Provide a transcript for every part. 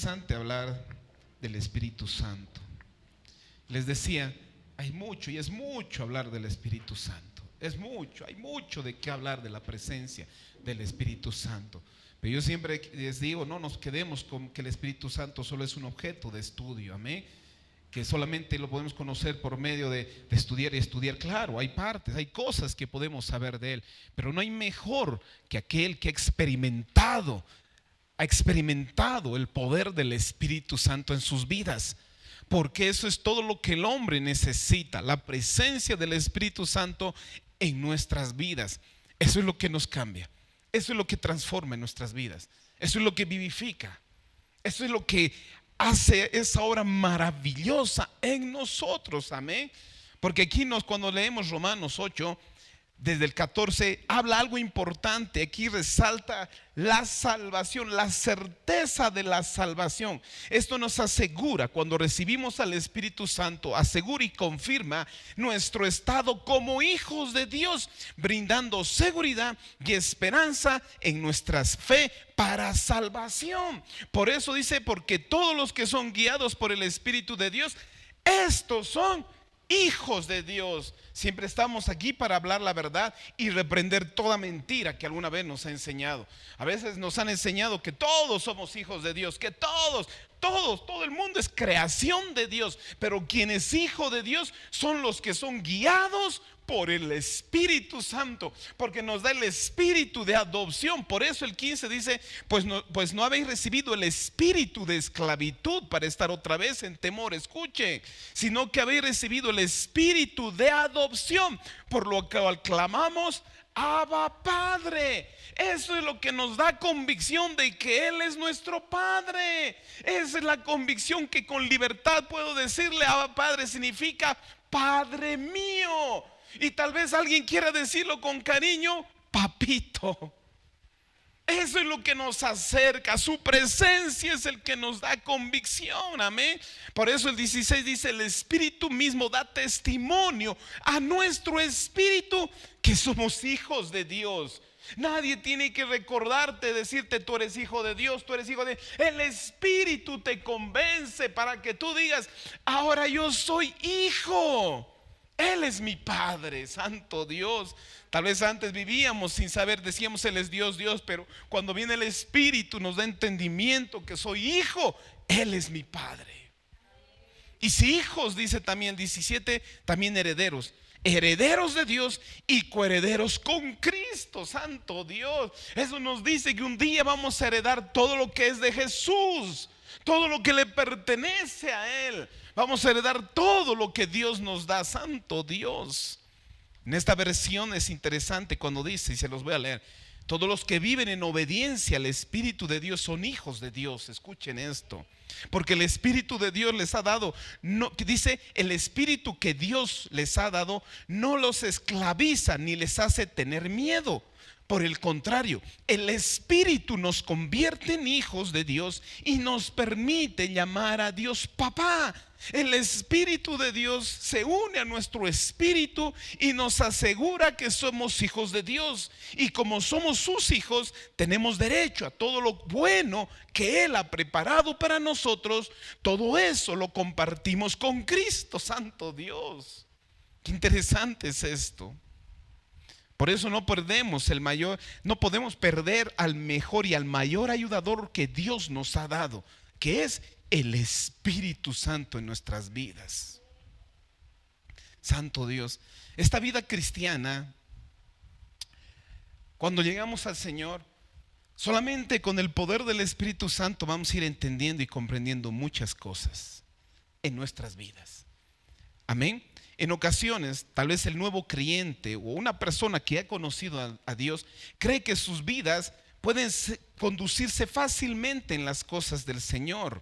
interesante hablar del Espíritu Santo. Les decía, hay mucho y es mucho hablar del Espíritu Santo. Es mucho, hay mucho de qué hablar de la presencia del Espíritu Santo. Pero yo siempre les digo, no nos quedemos con que el Espíritu Santo solo es un objeto de estudio, amén. Que solamente lo podemos conocer por medio de estudiar y estudiar. Claro, hay partes, hay cosas que podemos saber de Él, pero no hay mejor que aquel que ha experimentado el poder del Espíritu Santo en sus vidas. Porque eso es todo lo que el hombre necesita, la presencia del Espíritu Santo en nuestras vidas. Eso es lo que nos cambia, eso es lo que transforma en nuestras vidas, eso es lo que vivifica, eso es lo que hace esa obra maravillosa en nosotros, amén. Porque aquí cuando leemos Romanos 8, desde el 14, habla algo importante. Aquí resalta la salvación, la certeza de la salvación. Esto nos asegura, cuando recibimos al Espíritu Santo, asegura y confirma nuestro estado como hijos de Dios, brindando seguridad y esperanza en nuestra fe para salvación. Por eso dice, porque todos los que son guiados por el Espíritu de Dios, estos son hijos de Dios. Siempre estamos aquí para hablar la verdad y reprender toda mentira que alguna vez nos ha enseñado. A veces nos han enseñado que todos somos hijos de Dios, que todo el mundo es creación de Dios. Pero quien es hijo de Dios son los que son guiados por el Espíritu Santo, porque nos da el espíritu de adopción. Por eso el 15 dice, pues no habéis recibido el espíritu de esclavitud para estar otra vez en temor, escuche, sino que habéis recibido el espíritu de adopción, por lo que clamamos Abba Padre. Eso es lo que nos da convicción de que Él es nuestro Padre. Esa es la convicción que con libertad puedo decirle Abba Padre. Significa Padre mío. Y tal vez alguien quiera decirlo con cariño, papito. Eso es lo que nos acerca. Su presencia es el que nos da convicción, amén. Por eso el 16 dice, el Espíritu mismo da testimonio a nuestro espíritu que somos hijos de Dios. Nadie tiene que recordarte, decirte tú eres hijo de Dios, tú eres hijo de... El Espíritu te convence para que tú digas, ahora yo soy hijo. Él es mi Padre, santo Dios. Tal vez antes vivíamos sin saber, decíamos Él es Dios, Dios, pero cuando viene el Espíritu nos da entendimiento que soy hijo. Él es mi Padre. Y si hijos, dice también 17, también herederos. Herederos de Dios y coherederos con Cristo, santo Dios. Eso nos dice que un día vamos a heredar todo lo que es de Jesús, todo lo que le pertenece a Él. Vamos a heredar todo lo que Dios nos da, santo Dios. En esta versión es interesante cuando dice, y se los voy a leer, todos los que viven en obediencia al Espíritu de Dios son hijos de Dios. Escuchen esto, porque el Espíritu de Dios les ha dado, dice, el Espíritu que Dios les ha dado no los esclaviza ni les hace tener miedo. Por el contrario, el Espíritu nos convierte en hijos de Dios y nos permite llamar a Dios papá. El Espíritu de Dios se une a nuestro espíritu y nos asegura que somos hijos de Dios. Y como somos sus hijos, tenemos derecho a todo lo bueno que Él ha preparado para nosotros. Todo eso lo compartimos con Cristo, santo Dios. Qué interesante es esto. Por eso no podemos perder al mejor y al mayor ayudador que Dios nos ha dado, que es el Espíritu Santo en nuestras vidas. Santo Dios, esta vida cristiana, cuando llegamos al Señor, solamente con el poder del Espíritu Santo vamos a ir entendiendo y comprendiendo muchas cosas en nuestras vidas. Amén. En ocasiones, tal vez el nuevo creyente o una persona que ha conocido a Dios cree que sus vidas pueden conducirse fácilmente en las cosas del Señor,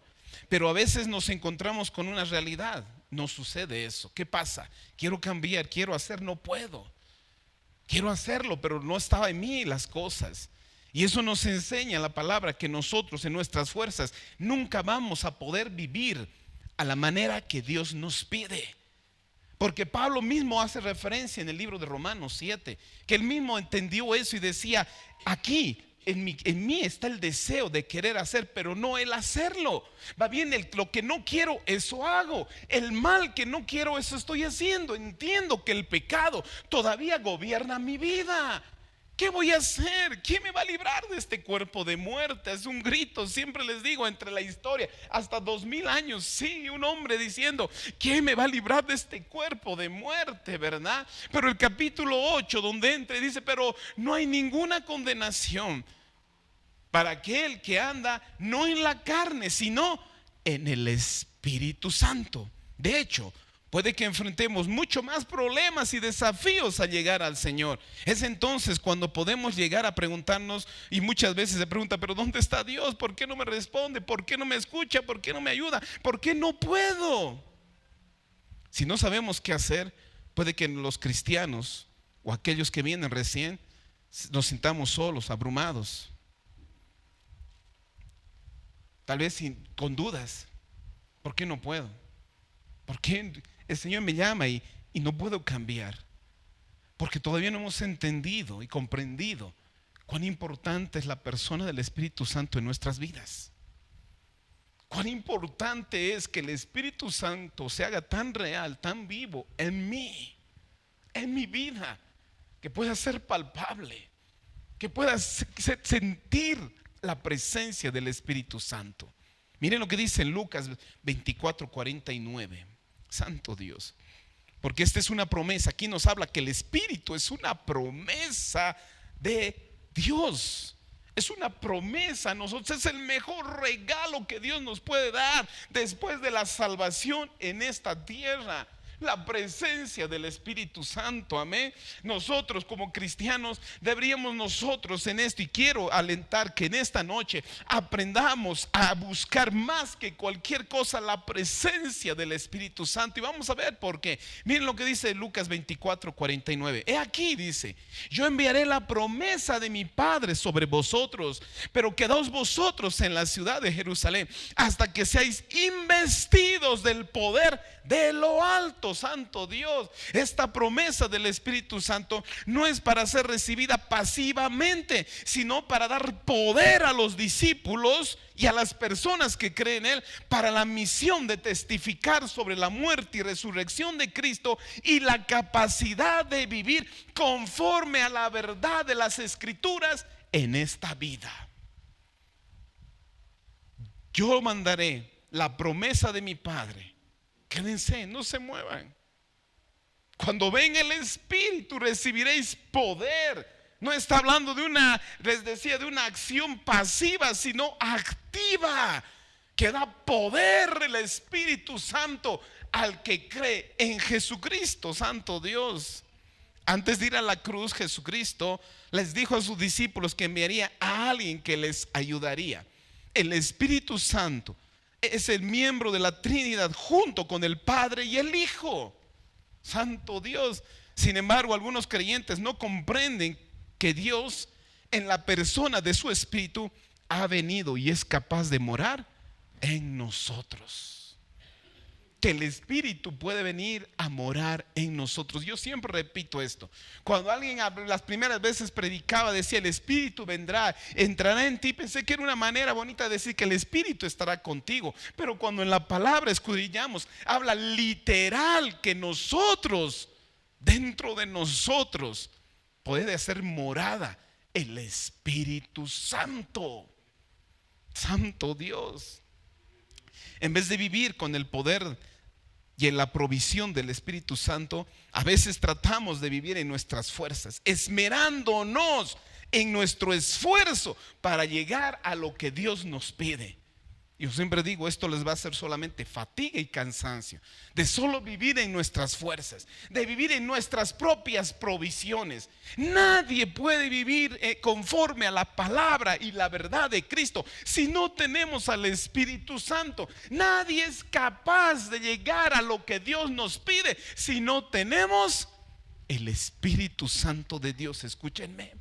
pero a veces nos encontramos con una realidad. No sucede eso. ¿Qué pasa? Quiero cambiar, quiero hacer, no puedo. Quiero hacerlo, pero no estaba en mí las cosas. Y eso nos enseña la palabra, que nosotros en nuestras fuerzas nunca vamos a poder vivir a la manera que Dios nos pide. Porque Pablo mismo hace referencia en el libro de Romanos 7, que él mismo entendió eso y decía, aquí en mí está el deseo de querer hacer, pero no el hacerlo. Va bien, lo que no quiero, eso hago. El mal que no quiero, eso estoy haciendo. Entiendo que el pecado todavía gobierna mi vida. ¿Qué voy a hacer? ¿Quién me va a librar de este cuerpo de muerte? Es un grito, siempre les digo, entre la historia, hasta 2000 años, sí, un hombre diciendo: ¿quién me va a librar de este cuerpo de muerte? ¿Verdad? Pero el capítulo 8, donde entra y dice: pero no hay ninguna condenación para aquel que anda no en la carne, sino en el Espíritu Santo. De hecho, puede que enfrentemos mucho más problemas y desafíos al llegar al Señor. Es entonces cuando podemos llegar a preguntarnos, y muchas veces se pregunta: pero ¿dónde está Dios? ¿Por qué no me responde? ¿Por qué no me escucha? ¿Por qué no me ayuda? ¿Por qué no puedo? Si no sabemos qué hacer, puede que los cristianos o aquellos que vienen recién nos sintamos solos, abrumados, tal vez con dudas. ¿Por qué no puedo? ¿Por qué el Señor me llama y no puedo cambiar? Porque todavía no hemos entendido y comprendido cuán importante es la persona del Espíritu Santo en nuestras vidas. Cuán importante es que el Espíritu Santo se haga tan real, tan vivo en mí, en mi vida, que pueda ser palpable, que pueda sentir la presencia del Espíritu Santo. Miren lo que dice en Lucas 24:49. Santo Dios. Porque esta es una promesa. Aquí nos habla que el Espíritu es una promesa de Dios. Es una promesa a nosotros. Es el mejor regalo que Dios nos puede dar después de la salvación en esta tierra. La presencia del Espíritu Santo, amén. Nosotros como cristianos deberíamos nosotros en esto, y quiero alentar que en esta noche aprendamos a buscar más que cualquier cosa la presencia del Espíritu Santo. Y vamos a ver por qué. Miren lo que dice Lucas 24:49. He aquí, dice: yo enviaré la promesa de mi Padre sobre vosotros, pero quedaos vosotros en la ciudad de Jerusalén hasta que seáis investidos del poder de lo alto. Santo Dios, esta promesa del Espíritu Santo no es para ser recibida pasivamente, sino para dar poder a los discípulos y a las personas que creen en Él para la misión de testificar sobre la muerte y resurrección de Cristo y la capacidad de vivir conforme a la verdad de las Escrituras en esta vida. Yo mandaré la promesa de mi Padre. Quédense, no se muevan. Cuando venga el Espíritu recibiréis poder. No está hablando de una, les decía, de una acción pasiva, sino activa, que da poder el Espíritu Santo al que cree en Jesucristo. Santo Dios. Antes de ir a la cruz, Jesucristo les dijo a sus discípulos que enviaría a alguien que les ayudaría. El Espíritu Santo es el miembro de la Trinidad junto con el Padre y el Hijo. Santo Dios. Sin embargo, algunos creyentes no comprenden que Dios, en la persona de su Espíritu, ha venido y es capaz de morar en nosotros. Que el Espíritu puede venir a morar en nosotros. Yo siempre repito esto. Cuando alguien las primeras veces predicaba, decía: el Espíritu vendrá, entrará en ti, pensé que era una manera bonita de decir que el Espíritu estará contigo. Pero cuando en la palabra escudriñamos, habla literal que nosotros, dentro de nosotros, puede hacer morada el Espíritu Santo. Santo Dios. En vez de vivir con el poder y en la provisión del Espíritu Santo, a veces tratamos de vivir en nuestras fuerzas, esmerándonos en nuestro esfuerzo para llegar a lo que Dios nos pide. Yo siempre digo, esto les va a hacer solamente fatiga y cansancio, de solo vivir en nuestras fuerzas, de vivir en nuestras propias provisiones. Nadie puede vivir conforme a la palabra y la verdad de Cristo si no tenemos al Espíritu Santo. Nadie es capaz de llegar a lo que Dios nos pide si no tenemos el Espíritu Santo de Dios. Escúchenme.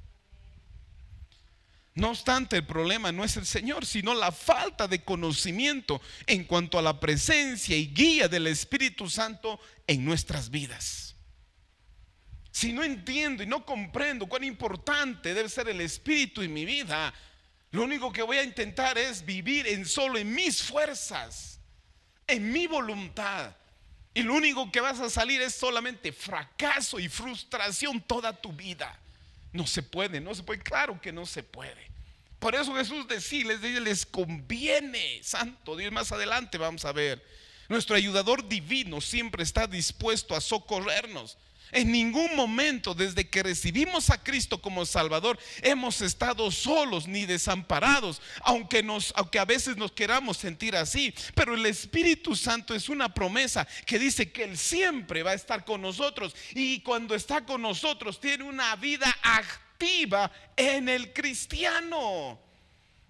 No obstante, el problema no es el Señor, sino la falta de conocimiento en cuanto a la presencia y guía del Espíritu Santo en nuestras vidas. Si no entiendo y no comprendo cuán importante debe ser el Espíritu en mi vida, lo único que voy a intentar es vivir solo en mis fuerzas, en mi voluntad. Y lo único que vas a salir es solamente fracaso y frustración toda tu vida. No se puede, claro que no se puede. Por eso Jesús les conviene, santo Dios. Más adelante vamos a ver, nuestro ayudador divino siempre está dispuesto a socorrernos. En ningún momento desde que recibimos a Cristo como Salvador hemos estado solos ni desamparados, aunque a veces nos queramos sentir así. Pero el Espíritu Santo es una promesa que dice que Él siempre va a estar con nosotros, y cuando está con nosotros tiene una vida activa en el cristiano.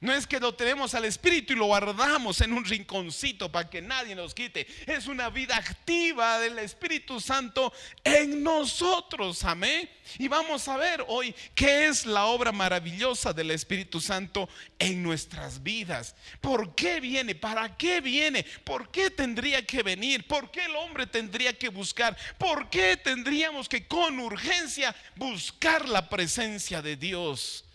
No es que lo tenemos al Espíritu y lo guardamos en un rinconcito para que nadie nos quite. Es una vida activa del Espíritu Santo en nosotros, amén. Y vamos a ver hoy qué es la obra maravillosa del Espíritu Santo en nuestras vidas. ¿Por qué viene? ¿Para qué viene? ¿Por qué tendría que venir? ¿Por qué el hombre tendría que buscar? ¿Por qué tendríamos que con urgencia buscar la presencia de Dios?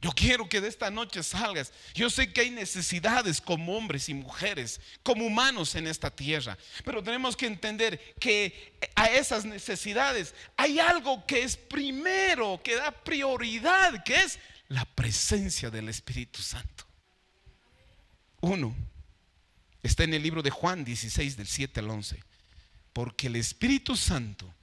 Yo quiero que de esta noche salgas. Yo sé que hay necesidades como hombres y mujeres, como humanos en esta tierra, pero tenemos que entender que a esas necesidades hay algo que es primero, que da prioridad, que es la presencia del Espíritu Santo. Uno, está en el libro de Juan 16 del 7 al 11. Porque el Espíritu Santo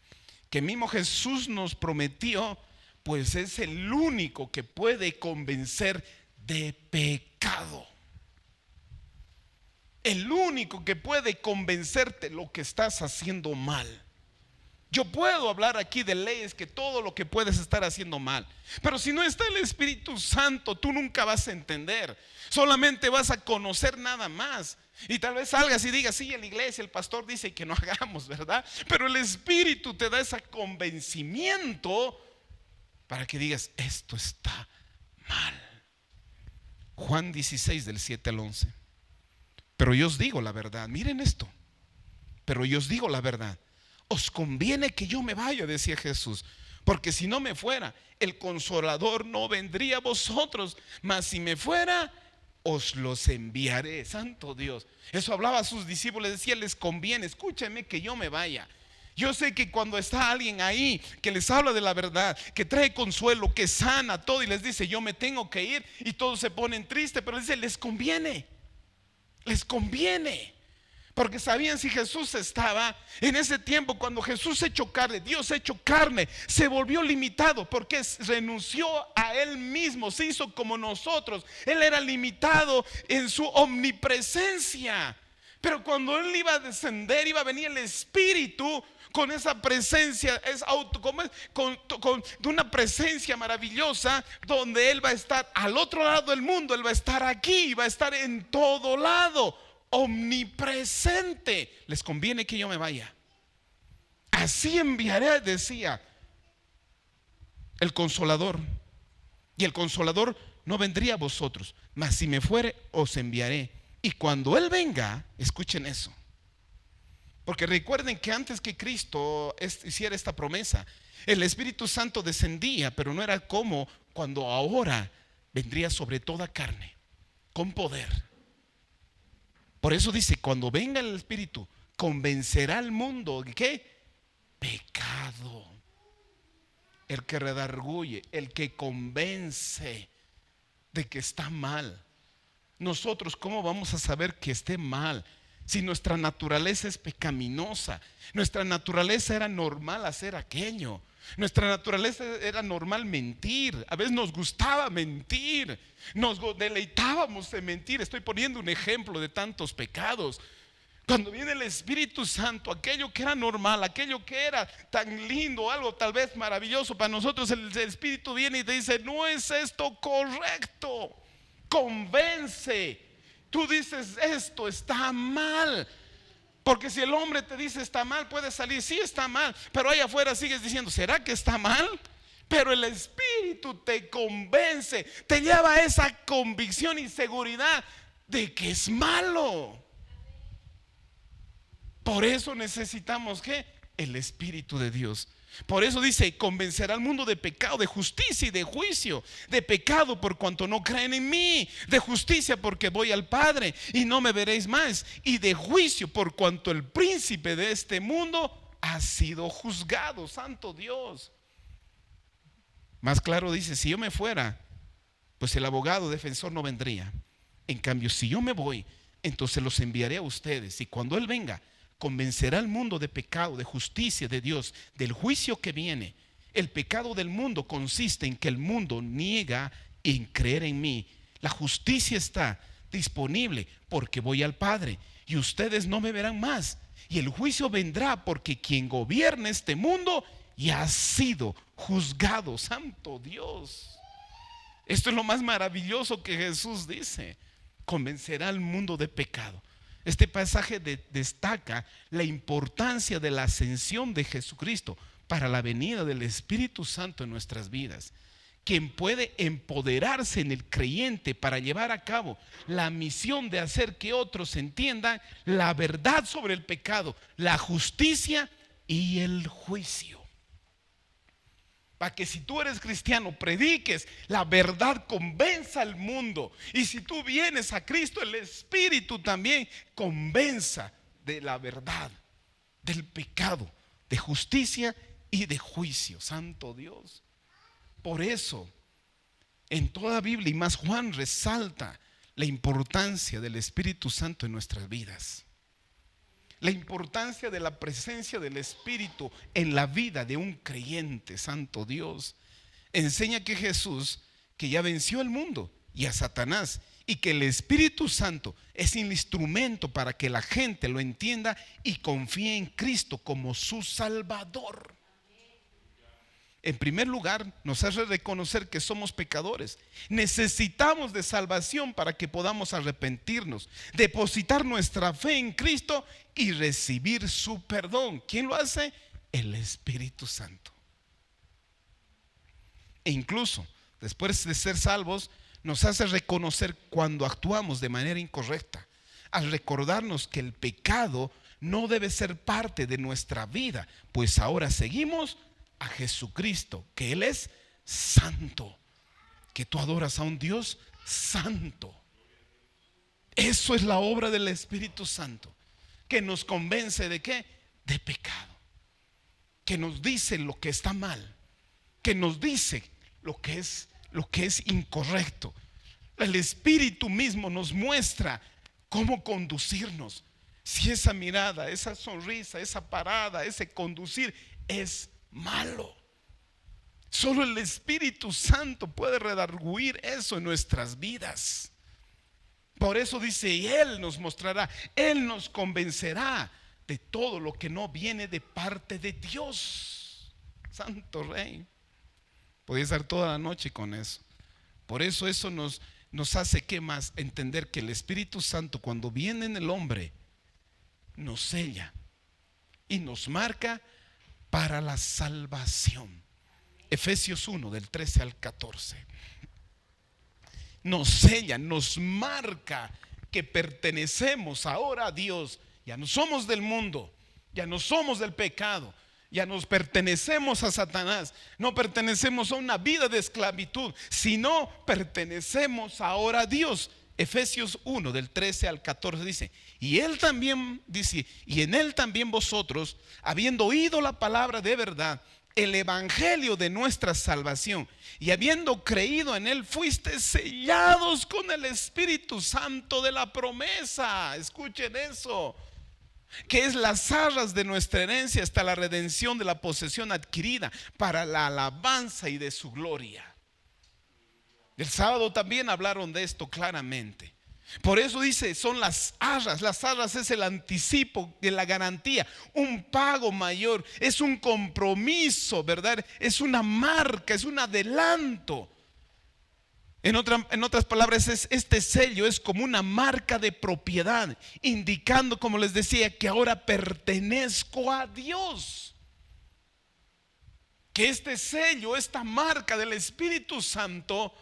que mismo Jesús nos prometió, pues es el único que puede convencer de pecado. El único que puede convencerte lo que estás haciendo mal. Yo puedo hablar aquí de leyes, que todo lo que puedes estar haciendo mal, pero si no está el Espíritu Santo, tú nunca vas a entender. Solamente vas a conocer nada más. Y tal vez salgas y digas, sí, en la iglesia el pastor dice que no hagamos, ¿verdad? Pero el Espíritu te da ese convencimiento para que digas, esto está mal. Juan 16 del 7 al 11. Pero yo os digo la verdad, miren esto. Pero yo os digo la verdad, os conviene que yo me vaya, decía Jesús, porque si no me fuera, el Consolador no vendría a vosotros, mas si me fuera, os los enviaré. Santo Dios. Eso hablaba a sus discípulos, decía, les conviene, escúchenme que yo me vaya. Yo sé que cuando está alguien ahí que les habla de la verdad, que trae consuelo, que sana todo y les dice, yo me tengo que ir, y todos se ponen tristes, pero dice, les conviene. Les conviene. Porque sabían, si Jesús estaba en ese tiempo, cuando Jesús hecho carne, Dios hecho carne, se volvió limitado porque renunció a Él mismo, se hizo como nosotros. Él era limitado en su omnipresencia. Pero cuando Él iba a descender, iba a venir el Espíritu con esa presencia, de una presencia maravillosa, donde Él va a estar al otro lado del mundo. Él va a estar aquí, va a estar en todo lado, omnipresente. Les conviene que yo me vaya. Así enviaré, decía, el Consolador. Y el Consolador no vendría a vosotros, mas si me fuere, os enviaré. Y cuando Él venga, escuchen eso, porque recuerden que antes que Cristo hiciera esta promesa, el Espíritu Santo descendía, pero no era como cuando ahora vendría sobre toda carne, con poder. Por eso dice, cuando venga el Espíritu, convencerá al mundo de ¿qué? Pecado. El que redarguye, el que convence de que está mal. Nosotros, ¿cómo vamos a saber que esté mal? Si nuestra naturaleza es pecaminosa, nuestra naturaleza era normal hacer aquello, nuestra naturaleza era normal mentir, a veces nos gustaba mentir, nos deleitábamos en mentir. Estoy poniendo un ejemplo de tantos pecados. Cuando viene el Espíritu Santo, aquello que era normal, aquello que era tan lindo, algo tal vez maravilloso para nosotros, el Espíritu viene y te dice, no es esto correcto, convence. Tú dices, esto está mal. Porque si el hombre te dice está mal, puede salir, sí está mal, pero allá afuera sigues diciendo, ¿será que está mal? Pero el Espíritu te convence, te lleva a esa convicción y seguridad de que es malo. Por eso necesitamos ¿qué? el Espíritu de Dios. Por eso dice, convencerá al mundo de pecado, de justicia y de juicio. De pecado por cuanto no creen en mí, de justicia porque voy al Padre y no me veréis más, y de juicio por cuanto el príncipe de este mundo ha sido juzgado. Santo Dios. Más claro dice, si yo me fuera, pues el abogado defensor no vendría. En cambio, si yo me voy, entonces los enviaré a ustedes, y cuando Él venga, convencerá al mundo de pecado, de justicia de Dios, del juicio que viene. El pecado del mundo consiste en que el mundo niega en creer en mí. La justicia está disponible porque voy al Padre y ustedes no me verán más. Y el juicio vendrá porque quien gobierna este mundo ya ha sido juzgado. Santo Dios. Esto es lo más maravilloso que Jesús dice. Convencerá al mundo de pecado. Este pasaje destaca la importancia de la ascensión de Jesucristo para la venida del Espíritu Santo en nuestras vidas, quien puede empoderarse en el creyente para llevar a cabo la misión de hacer que otros entiendan la verdad sobre el pecado, la justicia y el juicio. Para que si tú eres cristiano, prediques la verdad, convenza al mundo. Y si tú vienes a Cristo, el Espíritu también convenza de la verdad, del pecado, de justicia y de juicio. Santo Dios. Por eso, en toda Biblia y más Juan resalta la importancia del Espíritu Santo en nuestras vidas. La importancia de la presencia del Espíritu en la vida de un creyente. Santo Dios. Enseña que Jesús, que ya venció al mundo y a Satanás, y que el Espíritu Santo es el instrumento para que la gente lo entienda y confíe en Cristo como su Salvador. En primer lugar, nos hace reconocer que somos pecadores. Necesitamos de salvación para que podamos arrepentirnos, depositar nuestra fe en Cristo y recibir su perdón. ¿Quién lo hace? El Espíritu Santo. E incluso, después de ser salvos, nos hace reconocer cuando actuamos de manera incorrecta, al recordarnos que el pecado no debe ser parte de nuestra vida, pues ahora seguimos a Jesucristo, que Él es santo, que tú adoras a un Dios santo. Eso es la obra del Espíritu Santo, que nos convence de ¿qué? De pecado, que nos dice lo que está mal, que nos dice lo que es incorrecto. El Espíritu mismo nos muestra cómo conducirnos. Si esa mirada, esa sonrisa, esa parada, ese conducir es malo, solo el Espíritu Santo puede redarguir eso en nuestras vidas. Por eso dice, y Él nos mostrará, Él nos convencerá de todo lo que no viene de parte de Dios. Santo Rey. Podía estar toda la noche con eso. Por eso nos hace ¿qué más? Entender que el Espíritu Santo, cuando viene en el hombre, nos sella y nos marca para la salvación. Efesios 1 del 13 al 14. Nos sella, nos marca que pertenecemos ahora a Dios. Ya no somos del mundo, ya no somos del pecado, ya nos pertenecemos a Satanás. No pertenecemos a una vida de esclavitud, sino pertenecemos ahora a Dios. Efesios 1 del 13 al 14 dice, y Él también dice, y en Él también vosotros, habiendo oído la palabra de verdad, el evangelio de nuestra salvación, y habiendo creído en Él, fuiste sellados con el Espíritu Santo de la promesa. Escuchen eso, que es las arras de nuestra herencia hasta la redención de la posesión adquirida para la alabanza y de su gloria. El sábado también hablaron de esto claramente. Por eso dice, son las arras. Las arras es el anticipo de la garantía, un pago mayor, es un compromiso, ¿verdad? Es una marca, es un adelanto. En otras palabras, este sello es como una marca de propiedad, indicando, como les decía, que ahora pertenezco a Dios. Que este sello, esta marca del Espíritu Santo,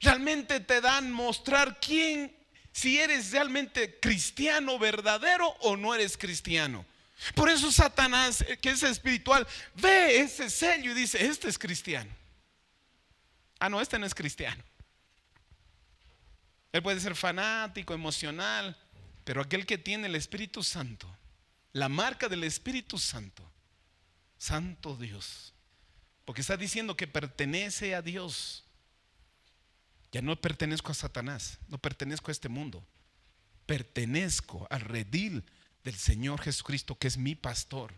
realmente te dan mostrar si eres realmente cristiano verdadero o no eres cristiano. Por eso Satanás, que es espiritual, ve ese sello y dice: este es cristiano. Ah, no, este no es cristiano. Él puede ser fanático, emocional, pero aquel que tiene el Espíritu Santo, la marca del Espíritu Santo, Santo Dios, porque está diciendo que pertenece a Dios. Ya no pertenezco a Satanás, no pertenezco a este mundo, pertenezco al redil del Señor Jesucristo, que es mi pastor,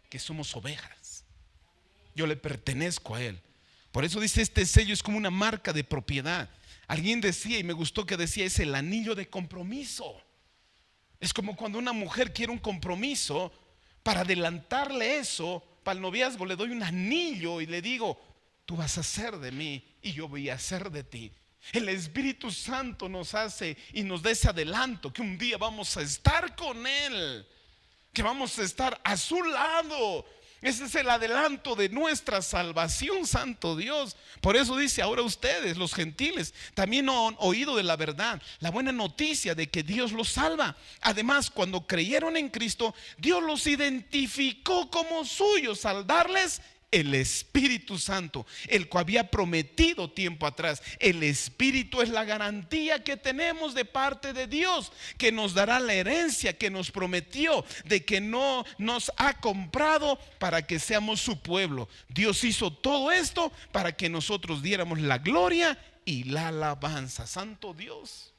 que somos ovejas. Yo le pertenezco a Él. Por eso dice: este sello es como una marca de propiedad. Alguien decía, y me gustó que decía, es el anillo de compromiso. Es como cuando una mujer quiere un compromiso, para adelantarle eso, para el noviazgo le doy un anillo y le digo: tú vas a ser de mí y yo voy a ser de ti. El Espíritu Santo nos hace y nos da ese adelanto, que un día vamos a estar con Él, que vamos a estar a su lado. Ese es el adelanto de nuestra salvación, Santo Dios. Por eso dice: ahora ustedes, los gentiles, también han oído de la verdad, la buena noticia de que Dios los salva. Además, cuando creyeron en Cristo, Dios los identificó como suyos al darles el Espíritu Santo, el cual había prometido tiempo atrás. El Espíritu es la garantía que tenemos de parte de Dios, que nos dará la herencia que nos prometió, de que no nos ha comprado para que seamos su pueblo. Dios hizo todo esto para que nosotros diéramos la gloria y la alabanza. Santo Dios.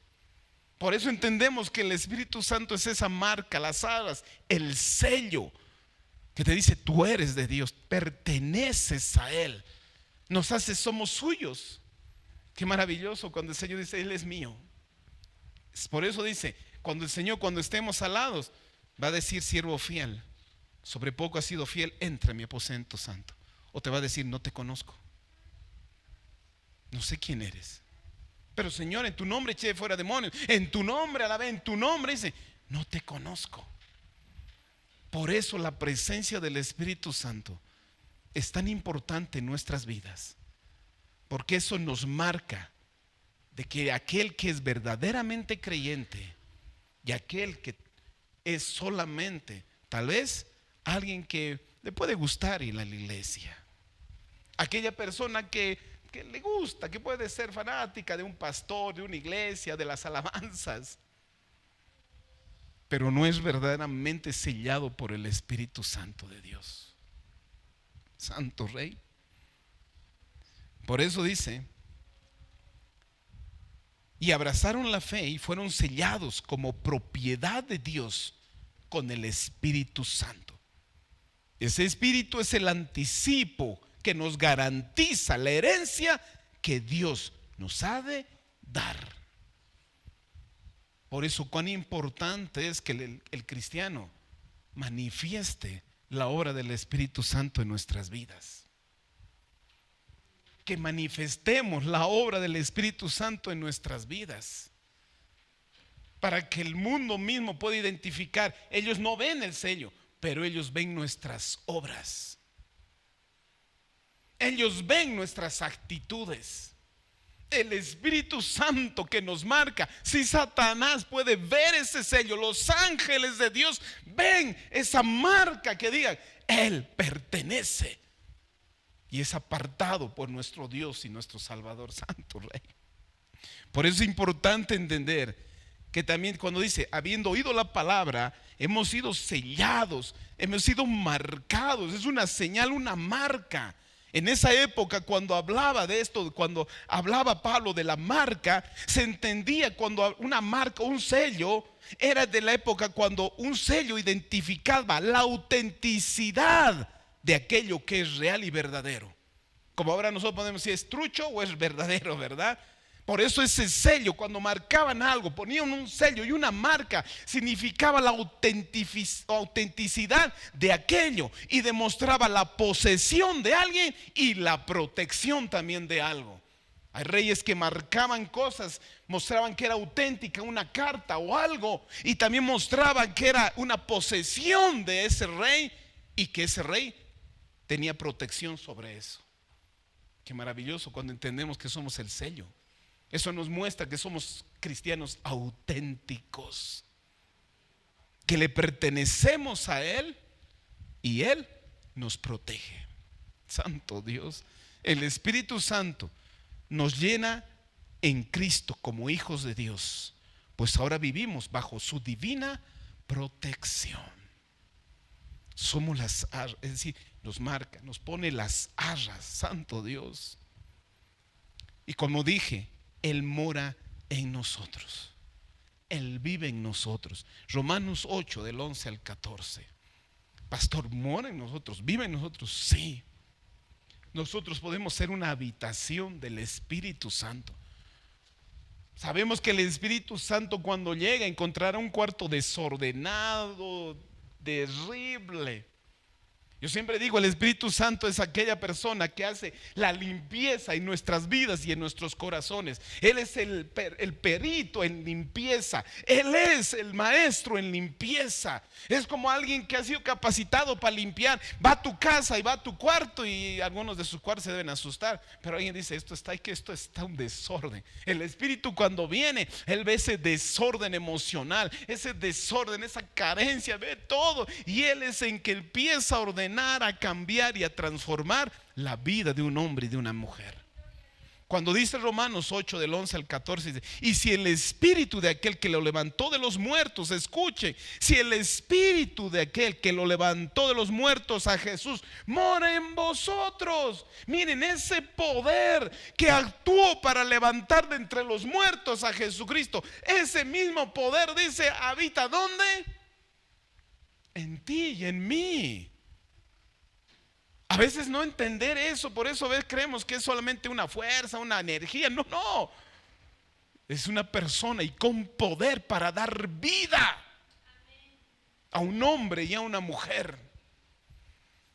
Por eso entendemos que el Espíritu Santo es esa marca, las alas, el sello que te dice: tú eres de Dios, perteneces a Él, nos hace, somos suyos. Qué maravilloso cuando el Señor dice: Él es mío. Por eso dice, cuando el Señor, cuando estemos alados, va a decir: siervo fiel, sobre poco has sido fiel, entra en mi aposento santo. O te va a decir: no te conozco, no sé quién eres, pero Señor, en tu nombre eché fuera demonios, en tu nombre alabé, en tu nombre, dice: no te conozco. Por eso la presencia del Espíritu Santo es tan importante en nuestras vidas, porque eso nos marca de que aquel que es verdaderamente creyente y aquel que es solamente, tal vez, alguien que le puede gustar ir a la iglesia, aquella persona que le gusta, que puede ser fanática de un pastor, de una iglesia, de las alabanzas, pero no es verdaderamente sellado por el Espíritu Santo de Dios. Santo Rey. Por eso dice: y abrazaron la fe y fueron sellados como propiedad de Dios con el Espíritu Santo. Ese Espíritu es el anticipo que nos garantiza la herencia que Dios nos ha de dar. Por eso cuán importante es que el cristiano manifieste la obra del Espíritu Santo en nuestras vidas. Que manifestemos la obra del Espíritu Santo en nuestras vidas, para que el mundo mismo pueda identificar. Ellos no ven el sello, pero ellos ven nuestras obras. Ellos ven nuestras actitudes. El Espíritu Santo que nos marca. Si Satanás puede ver ese sello, los ángeles de Dios ven esa marca que digan: Él pertenece y es apartado por nuestro Dios y nuestro Salvador. Santo Rey. Por eso es importante entender que también cuando dice: habiendo oído la palabra, hemos sido sellados, hemos sido marcados. Es una señal, una marca. En esa época, cuando hablaba de esto, cuando hablaba Pablo de la marca, se entendía cuando una marca, un sello, era de la época cuando un sello identificaba la autenticidad de aquello que es real y verdadero. Como ahora nosotros podemos decir: ¿es trucho o es verdadero? ¿Verdad? Por eso ese sello, cuando marcaban algo, ponían un sello y una marca, significaba la autenticidad de aquello y demostraba la posesión de alguien y la protección también de algo. Hay reyes que marcaban cosas, mostraban que era auténtica una carta o algo, y también mostraban que era una posesión de ese rey y que ese rey tenía protección sobre eso. Qué maravilloso cuando entendemos que somos el sello. Eso nos muestra que somos cristianos auténticos, que le pertenecemos a Él y Él nos protege. Santo Dios, el Espíritu Santo nos llena en Cristo como hijos de Dios, pues ahora vivimos bajo su divina protección. Somos las arras, es decir, nos marca, nos pone las arras, santo Dios. Y como dije, Él mora en nosotros, Él vive en nosotros. Romanos 8 del 11 al 14. Pastor, ¿mora en nosotros? ¿Vive en nosotros? Sí. Nosotros podemos ser una habitación del Espíritu Santo. Sabemos que el Espíritu Santo cuando llega encontrará un cuarto desordenado, terrible. Yo siempre digo, el Espíritu Santo es aquella persona que hace la limpieza en nuestras vidas y en nuestros corazones. Él es el perito en limpieza. Él es el maestro en limpieza. Es como alguien que ha sido capacitado para limpiar. Va a tu casa y va a tu cuarto, y algunos de sus cuartos se deben asustar, pero alguien dice, esto está un desorden. El Espíritu cuando viene, Él ve ese desorden emocional, ese desorden, esa carencia, ve todo, y Él es en que empieza a ordenar, a cambiar y a transformar la vida de un hombre y de una mujer. Cuando dice Romanos 8 del 11 al 14, dice, y si el espíritu de aquel que lo levantó de los muertos, escuche, si el espíritu de aquel que lo levantó de los muertos, a Jesús, mora en vosotros. Miren, ese poder que actuó para levantar de entre los muertos a Jesucristo, ese mismo poder, dice, habita ¿dónde? En ti y en mí. A veces no entender eso, por eso creemos que es solamente una fuerza, una energía. No, no. Es una persona y con poder para dar vida a un hombre y a una mujer.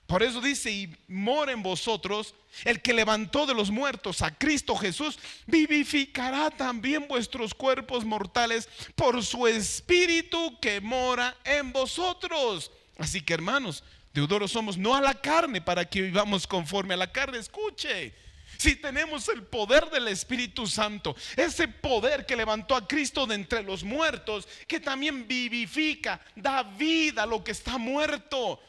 Por eso dice, y mora en vosotros el que levantó de los muertos a Cristo Jesús, vivificará también vuestros cuerpos mortales por su espíritu que mora en vosotros. Así que, hermanos, deudores somos no a la carne para que vivamos conforme a la carne. Escuche, si tenemos el poder del Espíritu Santo, ese poder que levantó a Cristo de entre los muertos, que también vivifica, da vida a lo que está muerto.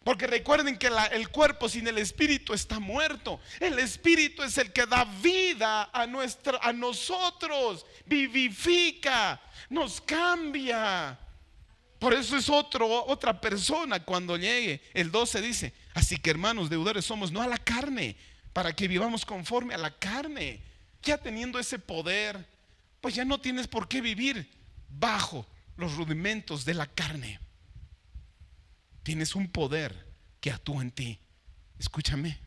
Porque recuerden que el cuerpo sin el Espíritu está muerto. El Espíritu es el que da vida a nosotros, vivifica, nos cambia. Por eso es otra persona cuando llegue. El 12 dice, así que, hermanos, deudores somos no a la carne, para que vivamos conforme a la carne. Ya teniendo ese poder, pues ya no tienes por qué vivir bajo los rudimentos de la carne. Tienes un poder que actúa en ti. Escúchame.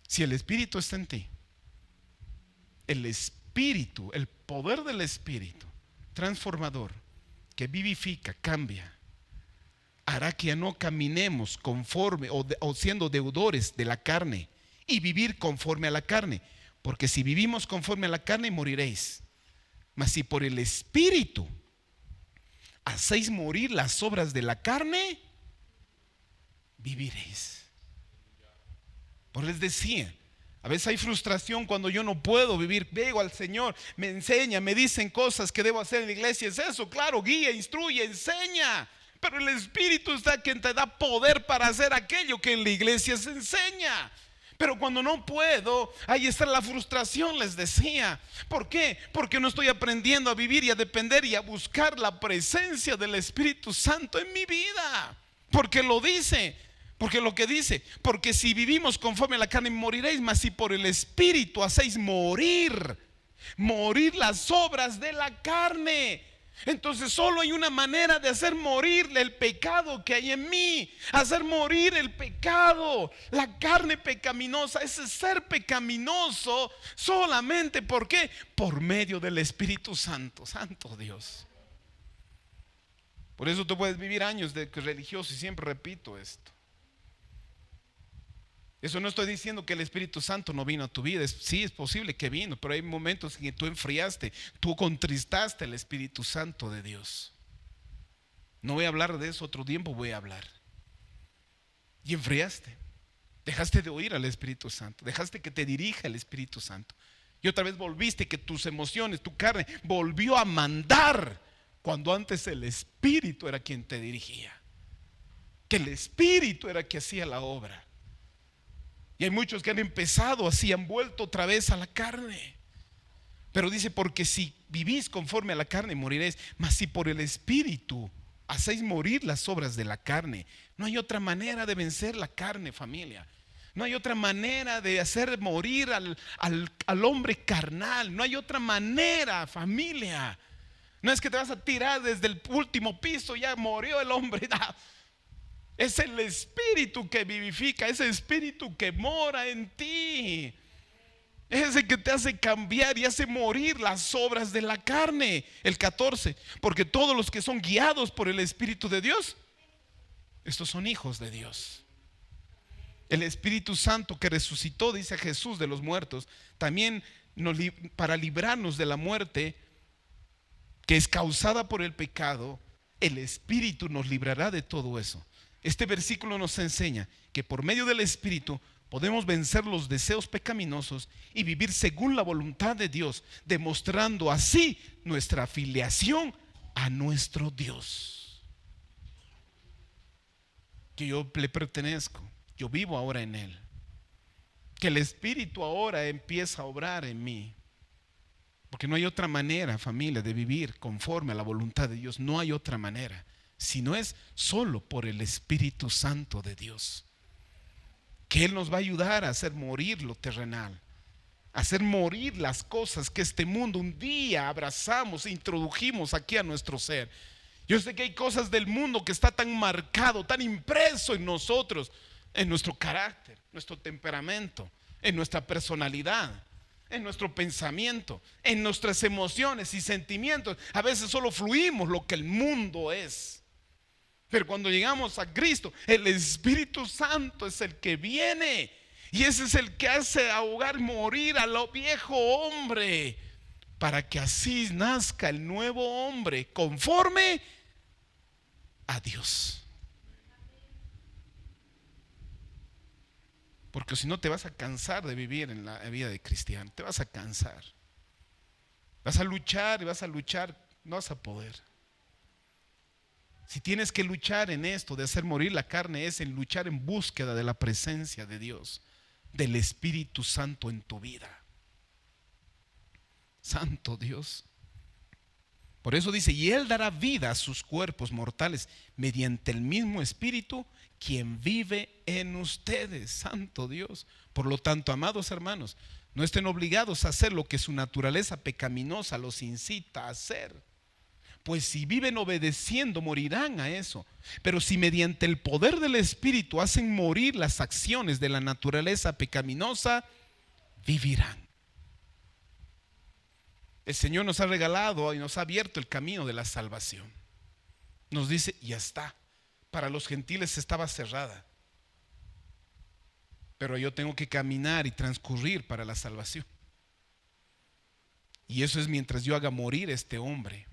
Si el Espíritu está en ti, el Espíritu, el poder del Espíritu transformador, que vivifica, cambia, hará que ya no caminemos conforme o siendo deudores de la carne y vivir conforme a la carne. Porque si vivimos conforme a la carne, moriréis. Mas si por el Espíritu hacéis morir las obras de la carne, viviréis. Por les decía, a veces hay frustración cuando yo no puedo vivir. Vengo al Señor, me enseña, me dicen cosas que debo hacer en la iglesia. Es eso, claro, guía, instruye, enseña. Pero el Espíritu está quien te da poder para hacer aquello que en la iglesia se enseña. Pero cuando no puedo, ahí está la frustración, les decía. ¿Por qué? Porque no estoy aprendiendo a vivir y a depender y a buscar la presencia del Espíritu Santo en mi vida. Porque lo dice. Porque lo que dice, porque si vivimos conforme a la carne moriréis, mas si por el Espíritu hacéis morir las obras de la carne. Entonces solo hay una manera de hacer morir el pecado que hay en mí, hacer morir el pecado, la carne pecaminosa, ese ser pecaminoso, solamente ¿por qué? Por medio del Espíritu Santo, Santo Dios. Por eso tú puedes vivir años de religioso, y siempre repito esto. Eso no estoy diciendo que el Espíritu Santo no vino a tu vida. Sí, es posible que vino, pero hay momentos en que tú enfriaste, tú contristaste al Espíritu Santo de Dios. No voy a hablar de eso, otro tiempo voy a hablar. Y enfriaste, dejaste de oír al Espíritu Santo, dejaste que te dirija el Espíritu Santo. Y otra vez volviste que tus emociones, tu carne volvió a mandar, cuando antes el Espíritu era quien te dirigía. que el Espíritu era que hacía la obra. Y hay muchos que han empezado así, han vuelto otra vez a la carne. Pero dice, porque si vivís conforme a la carne moriréis, mas si por el Espíritu hacéis morir las obras de la carne. No hay otra manera de vencer la carne, familia. No hay otra manera de hacer morir al hombre carnal. No hay otra manera, familia. No es que te vas a tirar desde el último piso, ya murió el hombre. No. Es el Espíritu que vivifica, es el Espíritu que mora en ti. Es ese que te hace cambiar y hace morir las obras de la carne. El 14, porque todos los que son guiados por el Espíritu de Dios, estos son hijos de Dios. El Espíritu Santo que resucitó, dice Jesús, de los muertos, también para librarnos de la muerte que es causada por el pecado, el Espíritu nos librará de todo eso. Este versículo nos enseña que por medio del Espíritu podemos vencer los deseos pecaminosos y vivir según la voluntad de Dios, demostrando así nuestra afiliación a nuestro Dios. Que yo le pertenezco, yo vivo ahora en Él. Que el Espíritu ahora empieza a obrar en mí. Porque no hay otra manera, familia, de vivir conforme a la voluntad de Dios. No hay otra manera, si no es solo por el Espíritu Santo de Dios. Que Él nos va a ayudar a hacer morir lo terrenal, a hacer morir las cosas que este mundo un día abrazamos e introdujimos aquí a nuestro ser. Yo sé que hay cosas del mundo que está tan marcado, tan impreso en nosotros, en nuestro carácter, nuestro temperamento, en nuestra personalidad, en nuestro pensamiento, en nuestras emociones y sentimientos. A veces solo fluimos lo que el mundo es. Pero cuando llegamos a Cristo, el Espíritu Santo es el que viene. Y ese es el que hace ahogar, morir a lo viejo hombre, para que así nazca el nuevo hombre conforme a Dios. Porque si no te vas a cansar de vivir en la vida de cristiano. Te vas a cansar. Vas a luchar y vas a luchar, no vas a poder. Si tienes que luchar en esto de hacer morir la carne, es en luchar en búsqueda de la presencia de Dios, del Espíritu Santo en tu vida. Santo Dios. Por eso dice, y Él dará vida a sus cuerpos mortales mediante el mismo Espíritu, quien vive en ustedes. Santo Dios. Por lo tanto, amados hermanos, no estén obligados a hacer lo que su naturaleza pecaminosa los incita a hacer. Pues si viven obedeciendo, morirán a eso. Pero si mediante el poder del Espíritu hacen morir las acciones de la naturaleza pecaminosa, vivirán. El Señor nos ha regalado y nos ha abierto el camino de la salvación. Nos dice, ya está. Para los gentiles estaba cerrada. Pero yo tengo que caminar y transcurrir para la salvación. Y eso es mientras yo haga morir este hombre,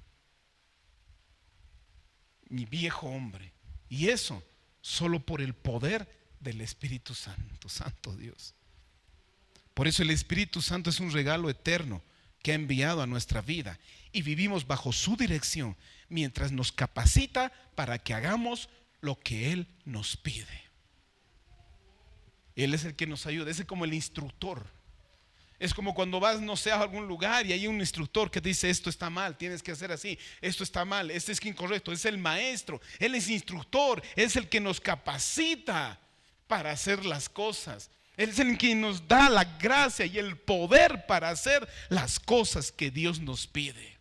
mi viejo hombre. Y eso solo por el poder del Espíritu Santo. Santo Dios. Por eso el Espíritu Santo es un regalo eterno que ha enviado a nuestra vida, y vivimos bajo su dirección mientras nos capacita para que hagamos lo que Él nos pide. Él es el que nos ayuda, es como el instructor. Es como cuando vas, no sé, a algún lugar y hay un instructor que te dice, esto está mal, tienes que hacer así, esto está mal, esto es incorrecto. Es el maestro, Él es instructor, es el que nos capacita para hacer las cosas. Él es el que nos da la gracia y el poder para hacer las cosas que Dios nos pide.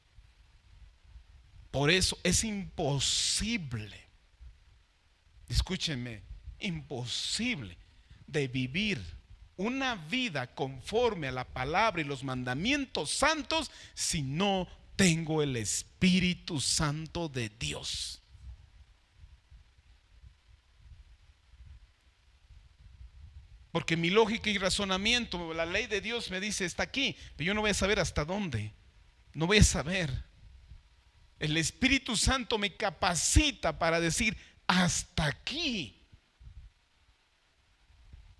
Por eso es imposible, escúchenme, imposible de vivir una vida conforme a la palabra y los mandamientos santos si no tengo el Espíritu Santo de Dios. Porque mi lógica y razonamiento, la ley de Dios me dice está aquí, pero yo no voy a saber hasta dónde. No voy a saber. El Espíritu Santo me capacita para decir hasta aquí.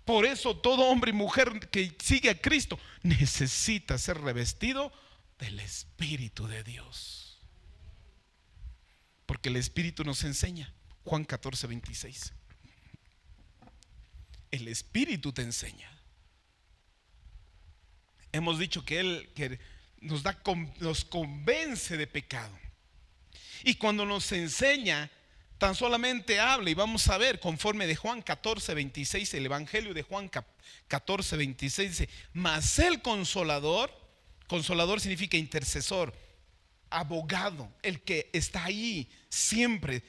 Por eso todo hombre y mujer que sigue a Cristo necesita ser revestido del Espíritu de Dios. Porque el Espíritu nos enseña. Juan 14:26. el Espíritu te enseña. Hemos dicho que Él que nos convence de pecado. Y cuando nos enseña, tan solamente habla, y vamos a ver conforme de Juan 14:26, el Evangelio de Juan 14:26 dice: mas el Consolador, consolador significa intercesor, abogado, el que está ahí siempre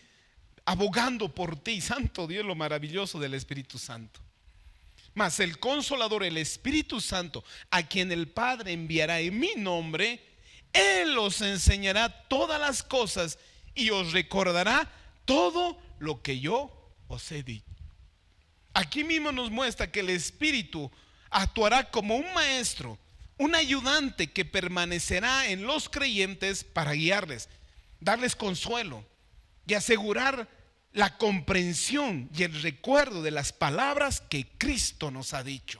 abogando por ti. Santo Dios, lo maravilloso del Espíritu Santo. Mas el Consolador, el Espíritu Santo, a quien el Padre enviará en mi nombre, Él os enseñará todas las cosas y os recordará todo lo que yo os he dicho. Aquí mismo nos muestra que el Espíritu actuará como un maestro, un ayudante que permanecerá en los creyentes para guiarles, darles consuelo y asegurar la comprensión y el recuerdo de las palabras que Cristo nos ha dicho.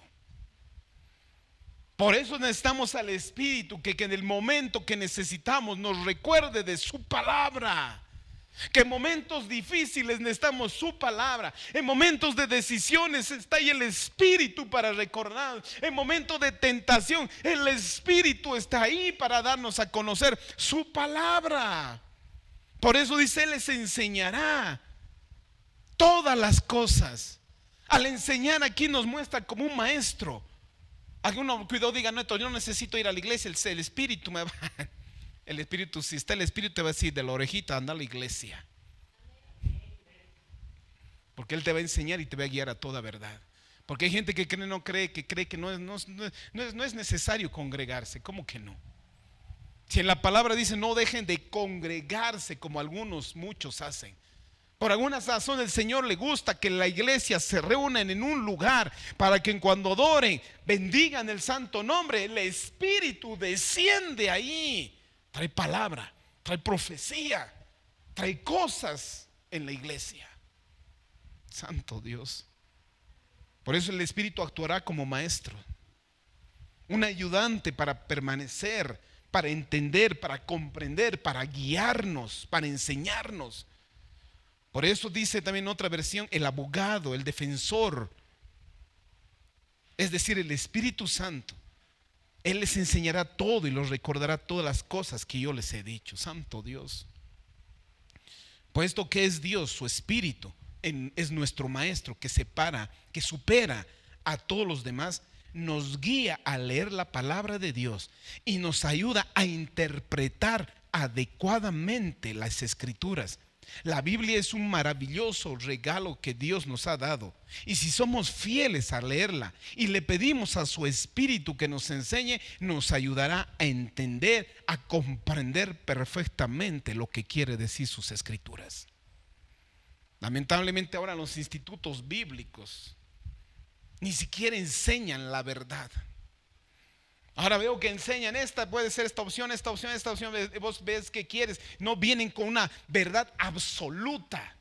Por eso necesitamos al Espíritu que en el momento que necesitamos nos recuerde de su palabra. Que en momentos difíciles necesitamos su palabra. En momentos de decisiones está ahí el Espíritu para recordar. En momentos de tentación el Espíritu está ahí para darnos a conocer su palabra. Por eso dice: Él les enseñará todas las cosas. Al enseñar aquí nos muestra como un maestro. Alguno cuidado diga: no, yo no necesito ir a la iglesia, el Espíritu me va. El Espíritu, si está el Espíritu, te va a decir de la orejita: anda a la iglesia. Porque Él te va a enseñar y te va a guiar a toda verdad. Porque hay gente que cree que no es necesario congregarse. ¿Cómo que no? Si en la palabra dice: no dejen de congregarse, como muchos hacen. Por alguna razón el Señor le gusta que la iglesia se reúnan en un lugar para que cuando adoren, bendigan el santo nombre. El Espíritu desciende ahí, trae palabra, trae profecía, trae cosas en la iglesia. Santo Dios. Por eso el Espíritu actuará como maestro, un ayudante para permanecer, para entender, para comprender, para guiarnos, para enseñarnos. Por eso dice también otra versión: el abogado, el defensor, es decir, el Espíritu Santo. Él les enseñará todo y los recordará todas las cosas que yo les he dicho. Santo Dios. Puesto que es Dios, su Espíritu es nuestro maestro que supera a todos los demás, nos guía a leer la palabra de Dios y nos ayuda a interpretar adecuadamente las Escrituras. La Biblia es un maravilloso regalo que Dios nos ha dado, y si somos fieles a leerla y le pedimos a su Espíritu que nos enseñe, nos ayudará a entender, a comprender perfectamente lo que quiere decir sus Escrituras. Lamentablemente ahora los institutos bíblicos ni siquiera enseñan la verdad. Ahora veo que enseñan: esta puede ser esta opción, esta opción, esta opción. Vos ves que quieres. No vienen con una verdad absoluta.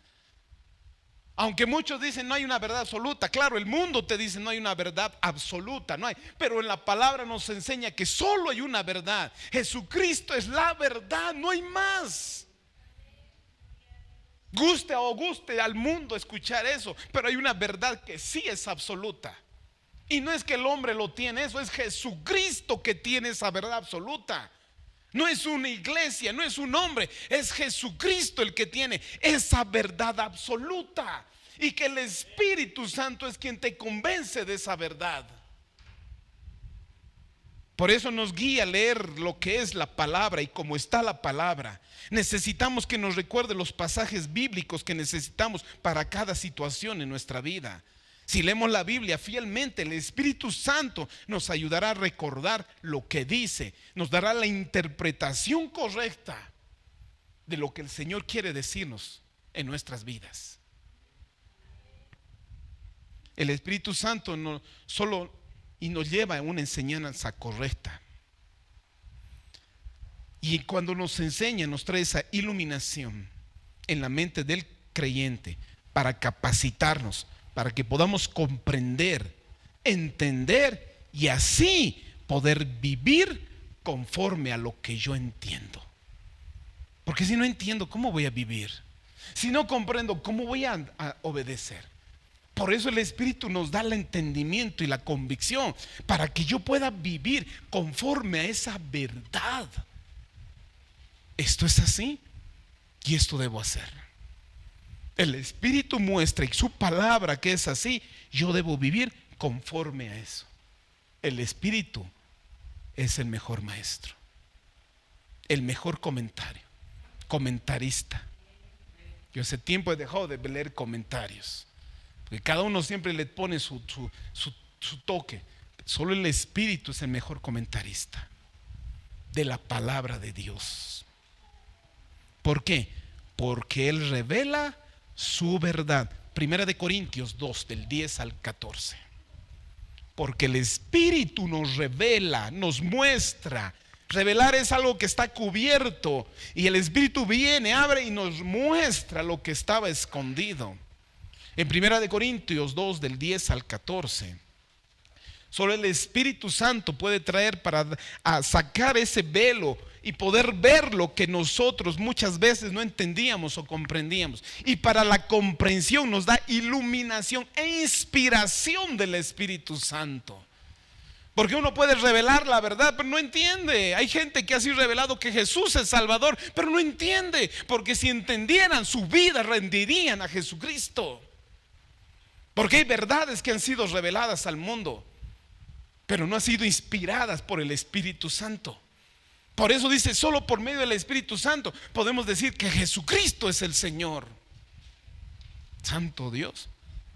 Aunque muchos dicen no hay una verdad absoluta. Claro, el mundo te dice no hay una verdad absoluta, no hay. Pero en la palabra nos enseña que solo hay una verdad. Jesucristo es la verdad, no hay más. Guste o guste al mundo escuchar eso, pero hay una verdad que sí es absoluta. Y no es que el hombre lo tiene, eso es Jesucristo que tiene esa verdad absoluta. No es una iglesia, no es un hombre, es Jesucristo el que tiene esa verdad absoluta. Y que el Espíritu Santo es quien te convence de esa verdad. Por eso nos guía a leer lo que es la palabra y cómo está la palabra. Necesitamos que nos recuerde los pasajes bíblicos que necesitamos para cada situación en nuestra vida. Si leemos la Biblia fielmente, el Espíritu Santo nos ayudará a recordar lo que dice, nos dará la interpretación correcta de lo que el Señor quiere decirnos en nuestras vidas. El Espíritu Santo no solo nos lleva a una enseñanza correcta. Y cuando nos enseña, nos trae esa iluminación en la mente del creyente para capacitarnos, para que podamos comprender, entender y así poder vivir conforme a lo que yo entiendo. Porque si no entiendo, ¿cómo voy a vivir? Si no comprendo, ¿cómo voy a obedecer? Por eso el Espíritu nos da el entendimiento y la convicción para que yo pueda vivir conforme a esa verdad. Esto es así y esto debo hacer. El Espíritu muestra y su palabra que es así, yo debo vivir conforme a eso. El Espíritu es el mejor maestro, el mejor comentarista. Yo hace tiempo he dejado de leer comentarios, porque cada uno siempre le pone su toque. Solo el Espíritu es el mejor comentarista de la palabra de Dios. ¿Por qué? Porque Él revela su verdad. Primera de Corintios 2, del 10 al 14. Porque el Espíritu nos revela, nos muestra. Revelar es algo que está cubierto, y el Espíritu viene, abre y nos muestra lo que estaba escondido. En Primera de Corintios 2, del 10 al 14. Solo el Espíritu Santo puede traer para sacar ese velo y poder ver lo que nosotros muchas veces no entendíamos o comprendíamos. Y para la comprensión nos da iluminación e inspiración del Espíritu Santo. Porque uno puede revelar la verdad, pero no entiende. Hay gente que ha sido revelado que Jesús es Salvador, pero no entiende. Porque si entendieran su vida, rendirían a Jesucristo. Porque hay verdades que han sido reveladas al mundo, pero no han sido inspiradas por el Espíritu Santo. Por eso dice, solo por medio del Espíritu Santo podemos decir que Jesucristo es el Señor. Santo Dios.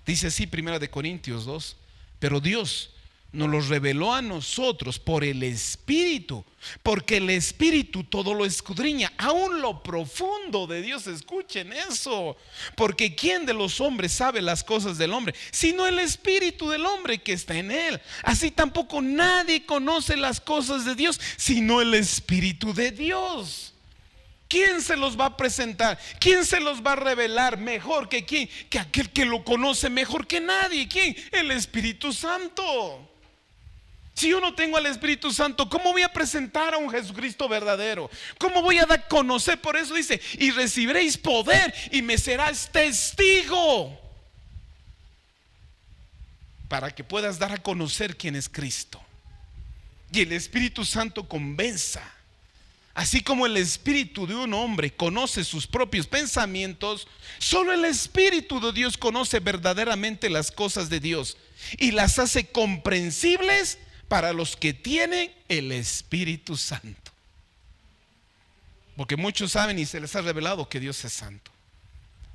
Dice así Primera de Corintios 2. Pero Dios nos lo reveló a nosotros por el Espíritu, porque el Espíritu todo lo escudriña, aún lo profundo de Dios. Escuchen eso. Porque ¿quién de los hombres sabe las cosas del hombre, sino el Espíritu del hombre que está en él? Así tampoco nadie conoce las cosas de Dios, sino el Espíritu de Dios. ¿Quién se los va a presentar? ¿Quién se los va a revelar mejor que quién? Que aquel que lo conoce mejor que nadie. ¿Quién? El Espíritu Santo. Si yo no tengo al Espíritu Santo, ¿cómo voy a presentar a un Jesucristo verdadero? ¿Cómo voy a dar a conocer? Por eso dice, y recibiréis poder y me serás testigo, para que puedas dar a conocer quién es Cristo. Y el Espíritu Santo convenza. Así como el espíritu de un hombre conoce sus propios pensamientos, solo el Espíritu de Dios conoce verdaderamente las cosas de Dios y las hace comprensibles para los que tienen el Espíritu Santo. Porque muchos saben y se les ha revelado que Dios es santo,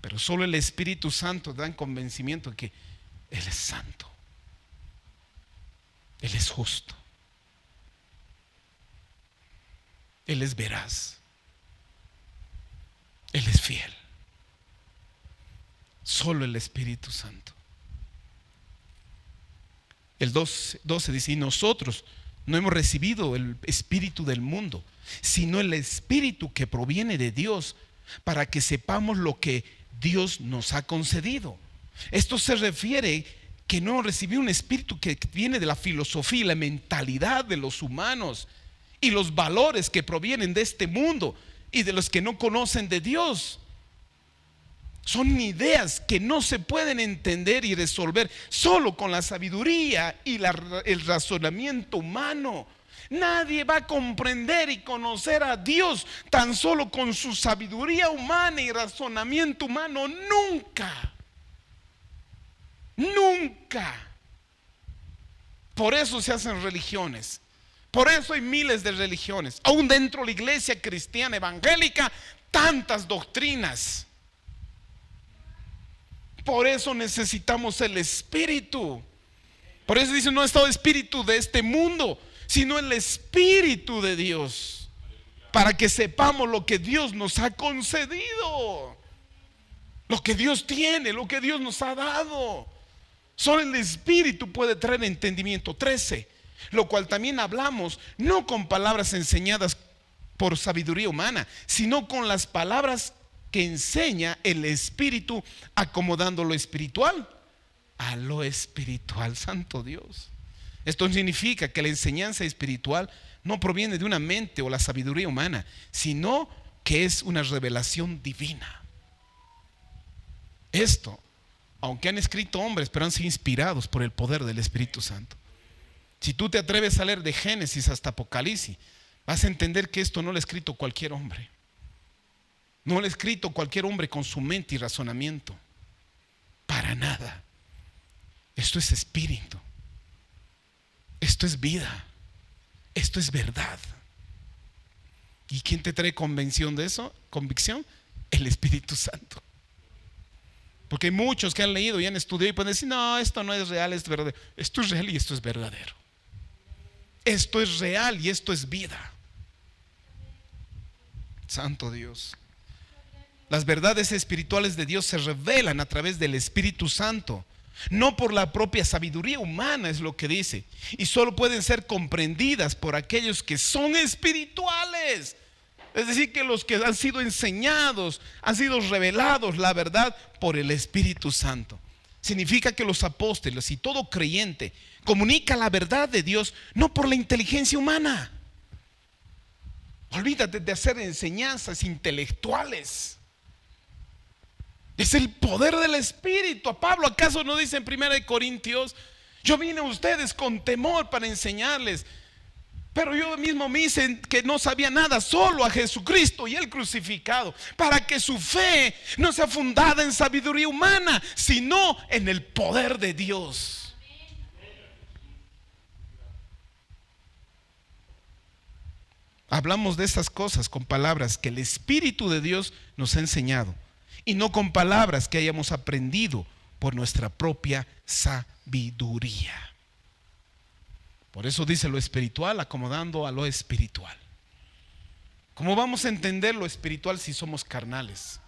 pero solo el Espíritu Santo da convencimiento de que Él es santo, Él es justo, Él es veraz, Él es fiel. Solo el Espíritu Santo. El 12 dice, y nosotros no hemos recibido el espíritu del mundo, sino el Espíritu que proviene de Dios, para que sepamos lo que Dios nos ha concedido. Esto se refiere que no recibió un espíritu que viene de la filosofía y la mentalidad de los humanos y los valores que provienen de este mundo y de los que no conocen de Dios. Son ideas que no se pueden entender y resolver solo con la sabiduría y el razonamiento humano. Nadie va a comprender y conocer a Dios tan solo con su sabiduría humana y razonamiento humano. Nunca. Nunca. Por eso se hacen religiones. Por eso hay miles de religiones. Aún dentro de la iglesia cristiana evangélica, tantas doctrinas. Por eso necesitamos el Espíritu. Por eso dice, no es todo espíritu de este mundo, sino el Espíritu de Dios, para que sepamos lo que Dios nos ha concedido, lo que Dios tiene, lo que Dios nos ha dado. Solo el Espíritu puede traer entendimiento. 13, lo cual también hablamos, no con palabras enseñadas por sabiduría humana, sino con las palabras que enseña el Espíritu, acomodando lo espiritual a lo espiritual. Santo Dios. Esto significa que la enseñanza espiritual no proviene de una mente o la sabiduría humana, sino que es una revelación divina. Esto aunque han escrito hombres, pero han sido inspirados por el poder del Espíritu Santo. Si tú te atreves a leer de Génesis hasta Apocalipsis, vas a entender que esto no lo ha escrito cualquier hombre. No lo ha escrito cualquier hombre con su mente y razonamiento. Para nada. Esto es espíritu. Esto es vida. Esto es verdad. ¿Y quién te trae convicción de eso? Convicción, el Espíritu Santo. Porque hay muchos que han leído y han estudiado y pueden decir, no, esto no es real, esto es verdadero. Esto es real y esto es verdadero. Esto es real y esto es vida. Santo Dios. Las verdades espirituales de Dios se revelan a través del Espíritu Santo, no por la propia sabiduría humana, es lo que dice. Y solo pueden ser comprendidas por aquellos que son espirituales. Es decir, que los que han sido enseñados, han sido revelados la verdad por el Espíritu Santo. Significa que los apóstoles y todo creyente comunica la verdad de Dios no por la inteligencia humana. Olvídate de hacer enseñanzas intelectuales. Es el poder del Espíritu. ¿A Pablo acaso no dice en 1 Corintios: yo vine a ustedes con temor para enseñarles, pero yo mismo me hice que no sabía nada, solo a Jesucristo y el crucificado, para que su fe no sea fundada en sabiduría humana, sino en el poder de Dios? Hablamos de estas cosas con palabras que el Espíritu de Dios nos ha enseñado, y no con palabras que hayamos aprendido por nuestra propia sabiduría. Por eso dice lo espiritual acomodando a lo espiritual. ¿Cómo vamos a entender lo espiritual si somos carnales?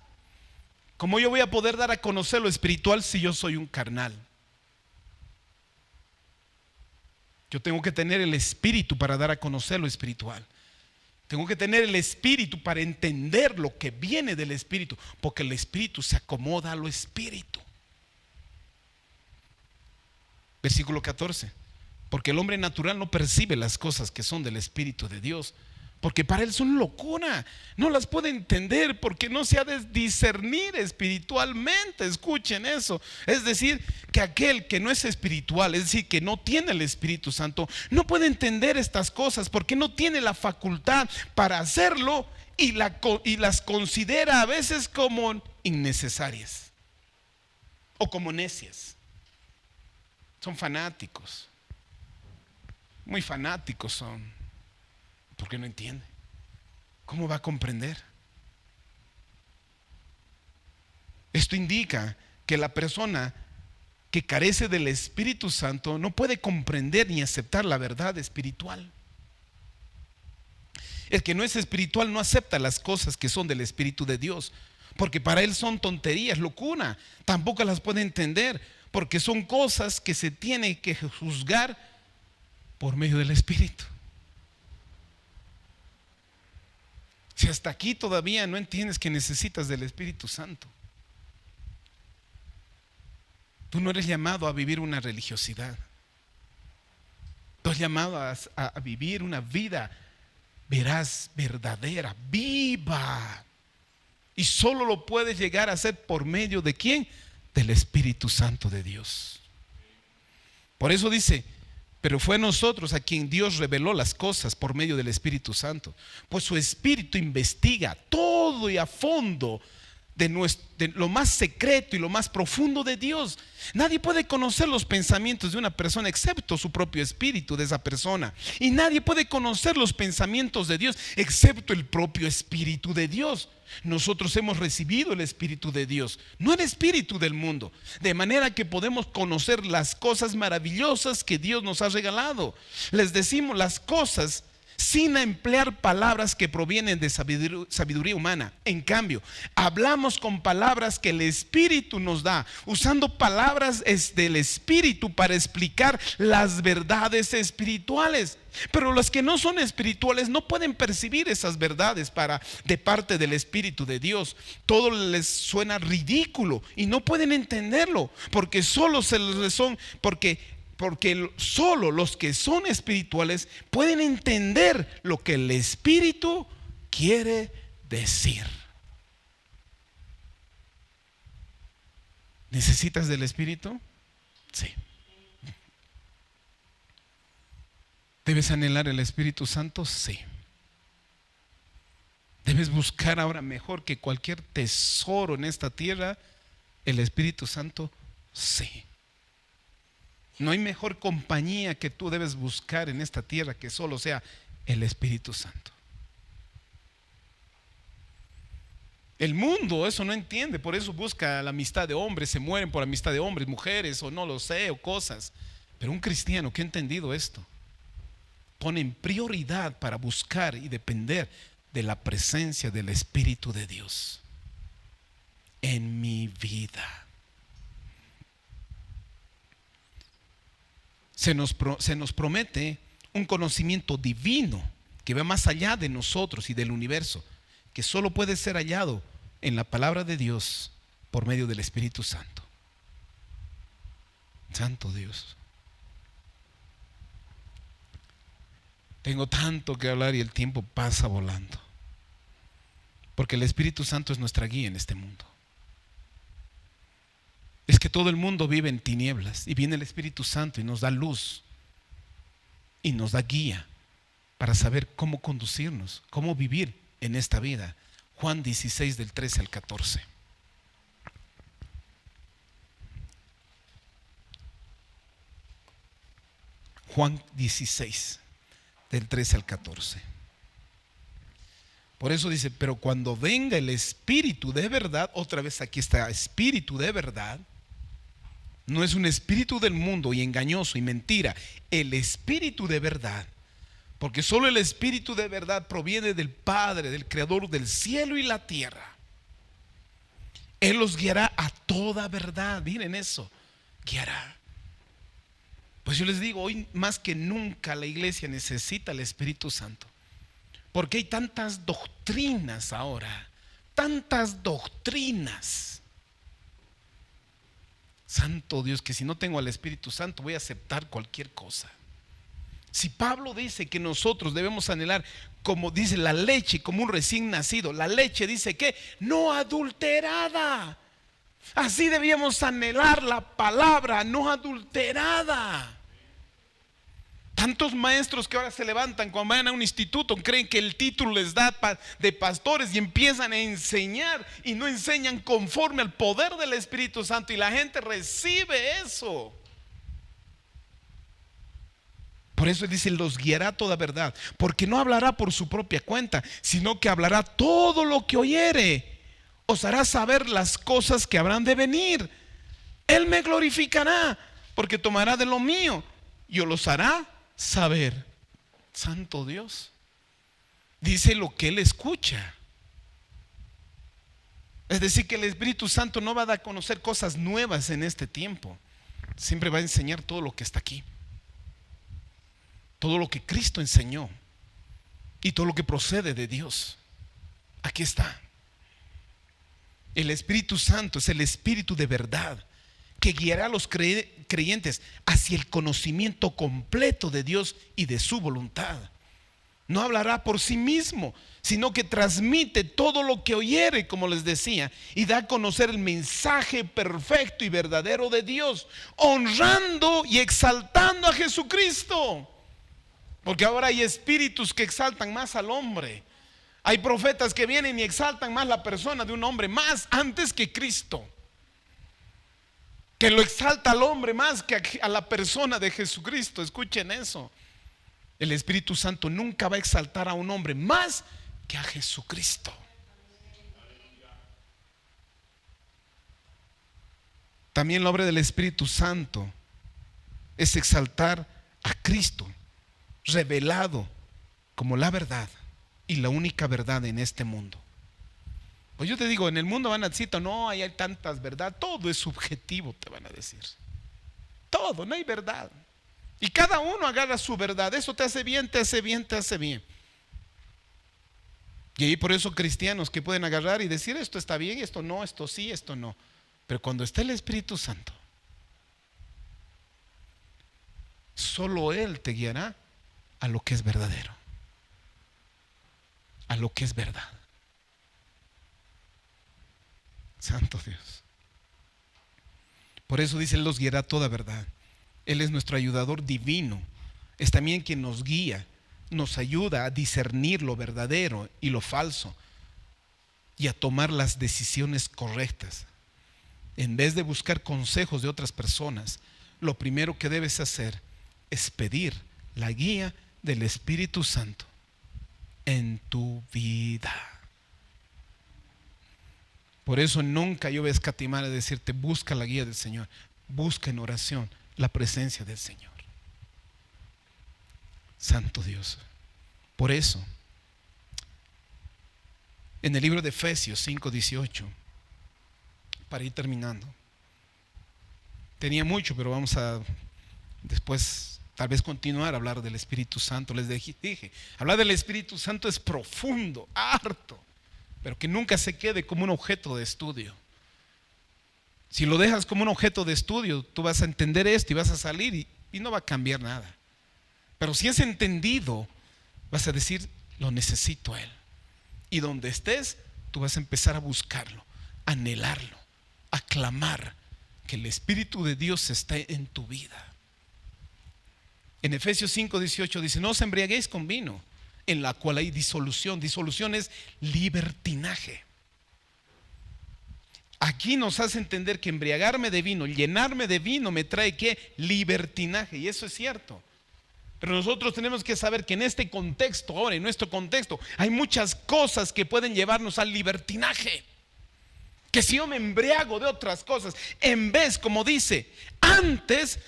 ¿Cómo yo voy a poder dar a conocer lo espiritual si yo soy un carnal? Yo tengo que tener el Espíritu para dar a conocer lo espiritual. Tengo que tener el Espíritu para entender lo que viene del Espíritu, porque el Espíritu se acomoda a lo espíritu. Versículo 14. Porque el hombre natural no percibe las cosas que son del Espíritu de Dios, porque para él son locura. No las puede entender porque no se ha de discernir espiritualmente. Escuchen eso. Es decir, que aquel que no es espiritual, es decir, que no tiene el Espíritu Santo, no puede entender estas cosas porque no tiene la facultad para hacerlo, y las considera a veces como innecesarias o como necias. Son fanáticos. Muy fanáticos son. Porque no entiende. ¿Cómo va a comprender? Esto indica que la persona que carece del Espíritu Santo no puede comprender ni aceptar la verdad espiritual. El que no es espiritual no acepta las cosas que son del Espíritu de Dios, porque para él son tonterías, locura. Tampoco las puede entender, porque son cosas que se tienen que juzgar por medio del Espíritu. Si hasta aquí todavía no entiendes que necesitas del Espíritu Santo, tú no eres llamado a vivir una religiosidad. Tú eres llamado a vivir una vida veraz, verdadera, viva. Y solo lo puedes llegar a hacer por medio de ¿quién? Del Espíritu Santo de Dios. Por eso dice: pero fue a nosotros a quien Dios reveló las cosas por medio del Espíritu Santo. Pues su Espíritu investiga todo y a fondo de lo más secreto y lo más profundo de Dios. Nadie puede conocer los pensamientos de una persona excepto su propio espíritu de esa persona. Y nadie puede conocer los pensamientos de Dios excepto el propio Espíritu de Dios. Nosotros hemos recibido el Espíritu de Dios, no el espíritu del mundo, de manera que podemos conocer las cosas maravillosas que Dios nos ha regalado. Les decimos las cosas sin emplear palabras que provienen de sabiduría humana. En cambio, hablamos con palabras que el Espíritu nos da, usando palabras del Espíritu para explicar las verdades espirituales. Pero los que no son espirituales no pueden percibir esas verdades de parte del Espíritu de Dios. Todo les suena ridículo y no pueden entenderlo, porque solo solo los que son espirituales pueden entender lo que el Espíritu quiere decir. ¿Necesitas del Espíritu? Sí. ¿Debes anhelar el Espíritu Santo? Sí. ¿Debes buscar ahora mejor que cualquier tesoro en esta tierra el Espíritu Santo? Sí. No hay mejor compañía que tú debes buscar en esta tierra que solo sea el Espíritu Santo. El mundo eso no entiende, por eso busca la amistad de hombres, se mueren por amistad de hombres, mujeres o no lo sé, o cosas. Pero un cristiano que ha entendido esto, pone en prioridad para buscar y depender de la presencia del Espíritu de Dios en mi vida. Se nos promete un conocimiento divino que va más allá de nosotros y del universo, que solo puede ser hallado en la palabra de Dios por medio del Espíritu Santo. Santo Dios. Tengo tanto que hablar y el tiempo pasa volando, porque el Espíritu Santo es nuestra guía en este mundo. Es que todo el mundo vive en tinieblas y viene el Espíritu Santo y nos da luz y nos da guía para saber cómo conducirnos, cómo vivir en esta vida. Juan 16 del 13 al 14. Juan 16 del 13 al 14. Por eso dice, pero cuando venga el Espíritu de verdad, otra vez aquí está, Espíritu de verdad. No es un espíritu del mundo y engañoso y mentira. El Espíritu de verdad. Porque solo el Espíritu de verdad proviene del Padre, del Creador del cielo y la tierra. Él los guiará a toda verdad. Miren eso, guiará. Pues yo les digo, hoy más que nunca la iglesia necesita el Espíritu Santo. Porque hay tantas doctrinas ahora. Tantas doctrinas. Santo Dios, que si no tengo al Espíritu Santo voy a aceptar cualquier cosa. Si Pablo dice que nosotros debemos anhelar, como dice la leche, como un recién nacido, la leche dice que no adulterada. Así debíamos anhelar la palabra no adulterada. Tantos maestros que ahora se levantan cuando van a un instituto, creen que el título les da de pastores y empiezan a enseñar y no enseñan conforme al poder del Espíritu Santo, y la gente recibe eso. Por eso dice, los guiará a toda verdad, porque no hablará por su propia cuenta, sino que hablará todo lo que oyere, os hará saber las cosas que habrán de venir. Él me glorificará, porque tomará de lo mío y os los hará saber. Santo Dios. Dice lo que él escucha. Es decir, que el Espíritu Santo no va a dar a conocer cosas nuevas en este tiempo. Siempre va a enseñar todo lo que está aquí. Todo lo que Cristo enseñó y todo lo que procede de Dios. Aquí está. El Espíritu Santo es el Espíritu de verdad que guiará a los creyentes hacia el conocimiento completo de Dios y de su voluntad. No hablará por sí mismo, sino que transmite todo lo que oyere, como les decía, y da a conocer el mensaje perfecto y verdadero de Dios, honrando y exaltando a Jesucristo. Porque ahora hay espíritus que exaltan más al hombre. Hay profetas que vienen y exaltan más la persona de un hombre, más antes que Cristo, que lo exalta al hombre más que a la persona de Jesucristo. Escuchen eso. El Espíritu Santo nunca va a exaltar a un hombre más que a Jesucristo. También la obra del Espíritu Santo es exaltar a Cristo, revelado como la verdad y la única verdad en este mundo. Pues yo te digo, en el mundo van a decir, no, hay tantas verdades, todo es subjetivo, te van a decir. Todo, no hay verdad. Y cada uno agarra su verdad. Eso te hace bien, te hace bien, te hace bien. Y ahí por eso cristianos que pueden agarrar y decir, esto está bien, esto no, esto sí, esto no. Pero cuando está el Espíritu Santo, solo Él te guiará a lo que es verdadero, a lo que es verdad. Santo Dios. Por eso dice, Él los guiará a toda verdad. Él es nuestro ayudador divino. Es también quien nos guía, nos ayuda a discernir lo verdadero y lo falso y a tomar las decisiones correctas. En vez de buscar consejos de otras personas, lo primero que debes hacer es pedir la guía del Espíritu Santo en tu vida. Por eso nunca yo voy a escatimar a decirte, busca la guía del Señor, busca en oración la presencia del Señor. Santo Dios. Por eso, en el libro de Efesios 5:18, para ir terminando, tenía mucho, pero vamos a después tal vez continuar a hablar del Espíritu Santo. Les dije, hablar del Espíritu Santo es profundo, harto, pero que nunca se quede como un objeto de estudio. Si lo dejas como un objeto de estudio, tú vas a entender esto y vas a salir y no va a cambiar nada. Pero si es entendido, vas a decir, lo necesito a Él. Y donde estés, tú vas a empezar a buscarlo, a anhelarlo, a clamar que el Espíritu de Dios esté en tu vida. En Efesios 5:18 dice, no os embriaguéis con vino, en la cual hay disolución. Disolución es libertinaje. Aquí nos hace entender que embriagarme de vino, llenarme de vino me trae ¿qué? Libertinaje, y eso es cierto. Pero nosotros tenemos que saber que en este contexto, ahora en nuestro contexto, hay muchas cosas que pueden llevarnos al libertinaje. Que si yo me embriago de otras cosas, en vez, como dice, antes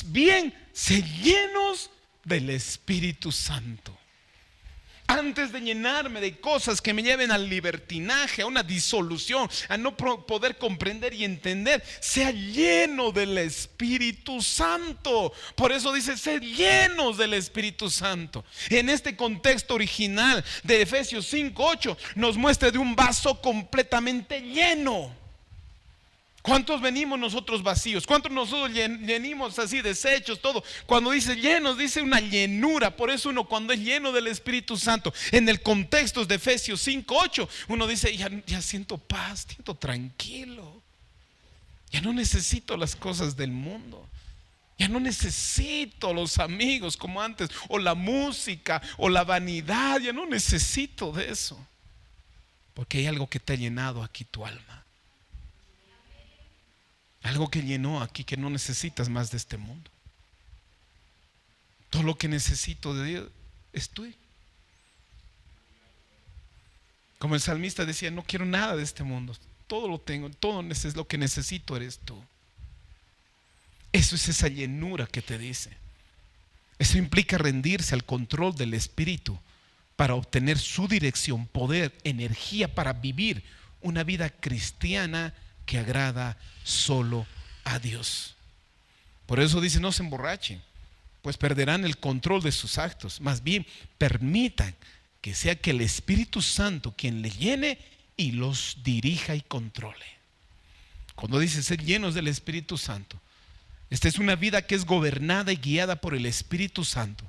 bien se llenos del Espíritu Santo. Antes de llenarme de cosas que me lleven al libertinaje, a una disolución, a no poder comprender y entender, sea lleno del Espíritu Santo. Por eso dice, ser llenos del Espíritu Santo. En este contexto original de Efesios 5:8 nos muestra de un vaso completamente lleno. ¿Cuántos venimos nosotros vacíos? ¿Cuántos nosotros venimos así deshechos, todo? Cuando dice llenos, dice una llenura. Por eso uno cuando es lleno del Espíritu Santo, en el contexto de Efesios 5:8, uno dice, ya siento paz, siento tranquilo. Ya no necesito las cosas del mundo. Ya no necesito los amigos como antes, o la música, o la vanidad. Ya no necesito de eso. Porque hay algo que te ha llenado aquí tu alma. Algo que llenó aquí, que no necesitas más de este mundo. Todo lo que necesito de Dios es tú. Como el salmista decía, no quiero nada de este mundo. Todo lo tengo, todo es lo que necesito eres tú. Eso es esa llenura que te dice. Eso implica rendirse al control del Espíritu para obtener su dirección, poder, energía para vivir una vida cristiana que agrada solo a Dios. Por eso dice, no se emborrachen, pues perderán el control de sus actos. Más bien, permitan que sea que el Espíritu Santo quien les llene y los dirija y controle. Cuando dice ser llenos del Espíritu Santo, esta es una vida que es gobernada y guiada por el Espíritu Santo,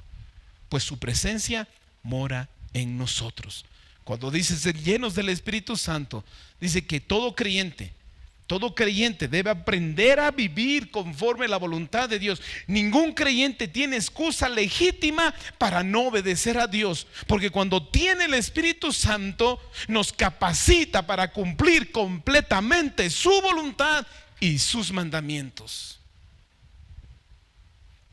pues su presencia mora en nosotros. Cuando dice ser llenos del Espíritu Santo, dice que todo creyente debe aprender a vivir conforme a la voluntad de Dios. Ningún creyente tiene excusa legítima para no obedecer a Dios, porque cuando tiene el Espíritu Santo nos capacita para cumplir completamente su voluntad y sus mandamientos.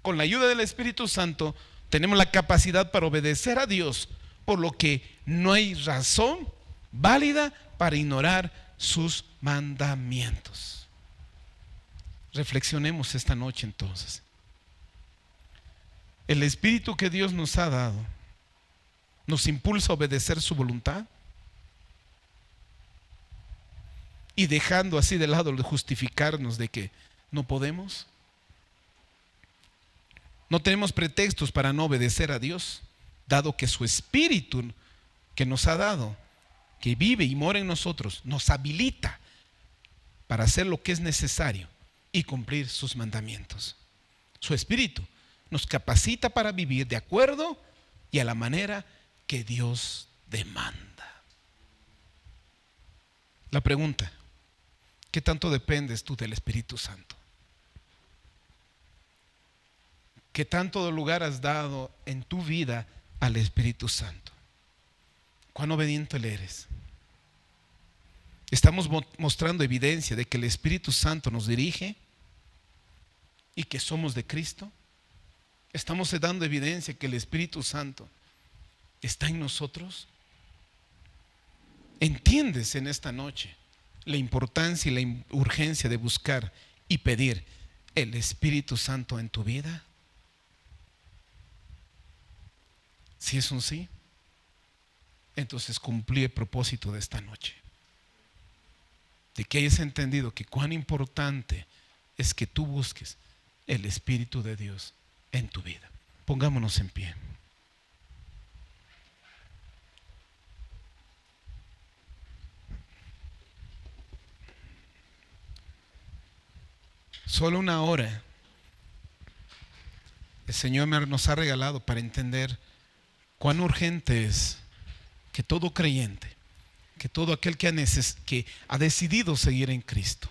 Con la ayuda del Espíritu Santo tenemos la capacidad para obedecer a Dios, por lo que no hay razón válida para ignorar sus mandamientos. Reflexionemos esta noche entonces. El Espíritu que Dios nos ha dado nos impulsa a obedecer su voluntad, y dejando así de lado el de justificarnos de que no podemos. No tenemos pretextos para no obedecer a Dios, dado que su Espíritu que nos ha dado, que vive y mora en nosotros, nos habilita para hacer lo que es necesario y cumplir sus mandamientos. Su Espíritu nos capacita para vivir de acuerdo y a la manera que Dios demanda. La pregunta, ¿qué tanto dependes tú del Espíritu Santo? ¿Qué tanto lugar has dado en tu vida al Espíritu Santo? ¿Cuán obediente le eres? Estamos mostrando evidencia de que el Espíritu Santo nos dirige y que somos de Cristo. Estamos dando evidencia que el Espíritu Santo está en nosotros. ¿Entiendes en esta noche la importancia y la urgencia de buscar y pedir el Espíritu Santo en tu vida? Si es un sí, entonces cumplí el propósito de esta noche, de que hayas entendido que cuán importante es que tú busques el Espíritu de Dios en tu vida. Pongámonos en pie. Solo una hora el Señor nos ha regalado para entender cuán urgente es que todo creyente, que todo aquel que ha decidido seguir en Cristo,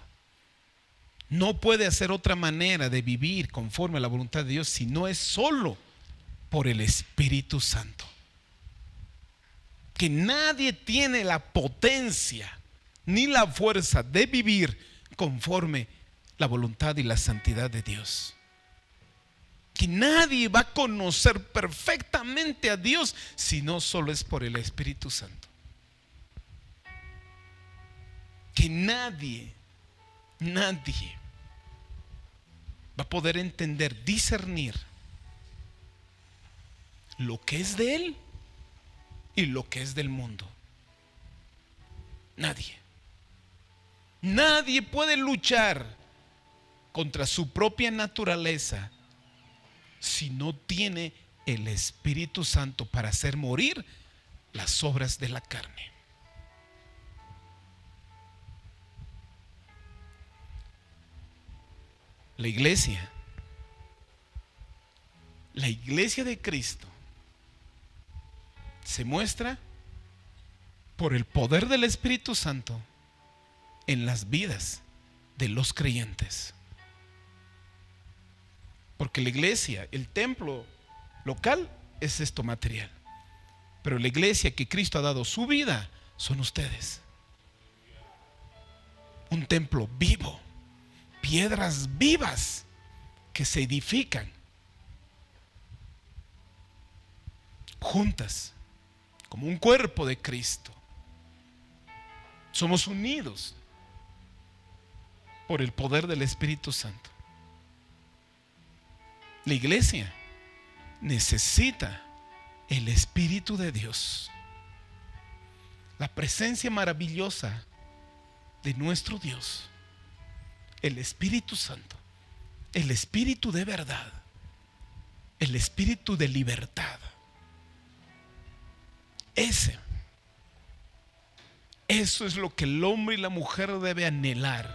no puede hacer otra manera de vivir conforme a la voluntad de Dios si no es solo por el Espíritu Santo. Que nadie tiene la potencia ni la fuerza de vivir conforme la voluntad y la santidad de Dios. Que nadie va a conocer perfectamente a Dios si no solo es por el Espíritu Santo. Que nadie va a poder entender, discernir lo que es de Él y lo que es del mundo. Nadie puede luchar contra su propia naturaleza si no tiene el Espíritu Santo para hacer morir las obras de la carne. La iglesia de Cristo se muestra por el poder del Espíritu Santo en las vidas de los creyentes. Porque la iglesia, el templo local es esto material, pero la iglesia que Cristo ha dado su vida son ustedes. Un templo vivo, piedras vivas que se edifican juntas como un cuerpo de Cristo. Somos unidos por el poder del Espíritu Santo. La iglesia necesita el Espíritu de Dios, la presencia maravillosa de nuestro Dios, el Espíritu Santo, el Espíritu de verdad, el Espíritu de libertad. Eso es lo que el hombre y la mujer debe anhelar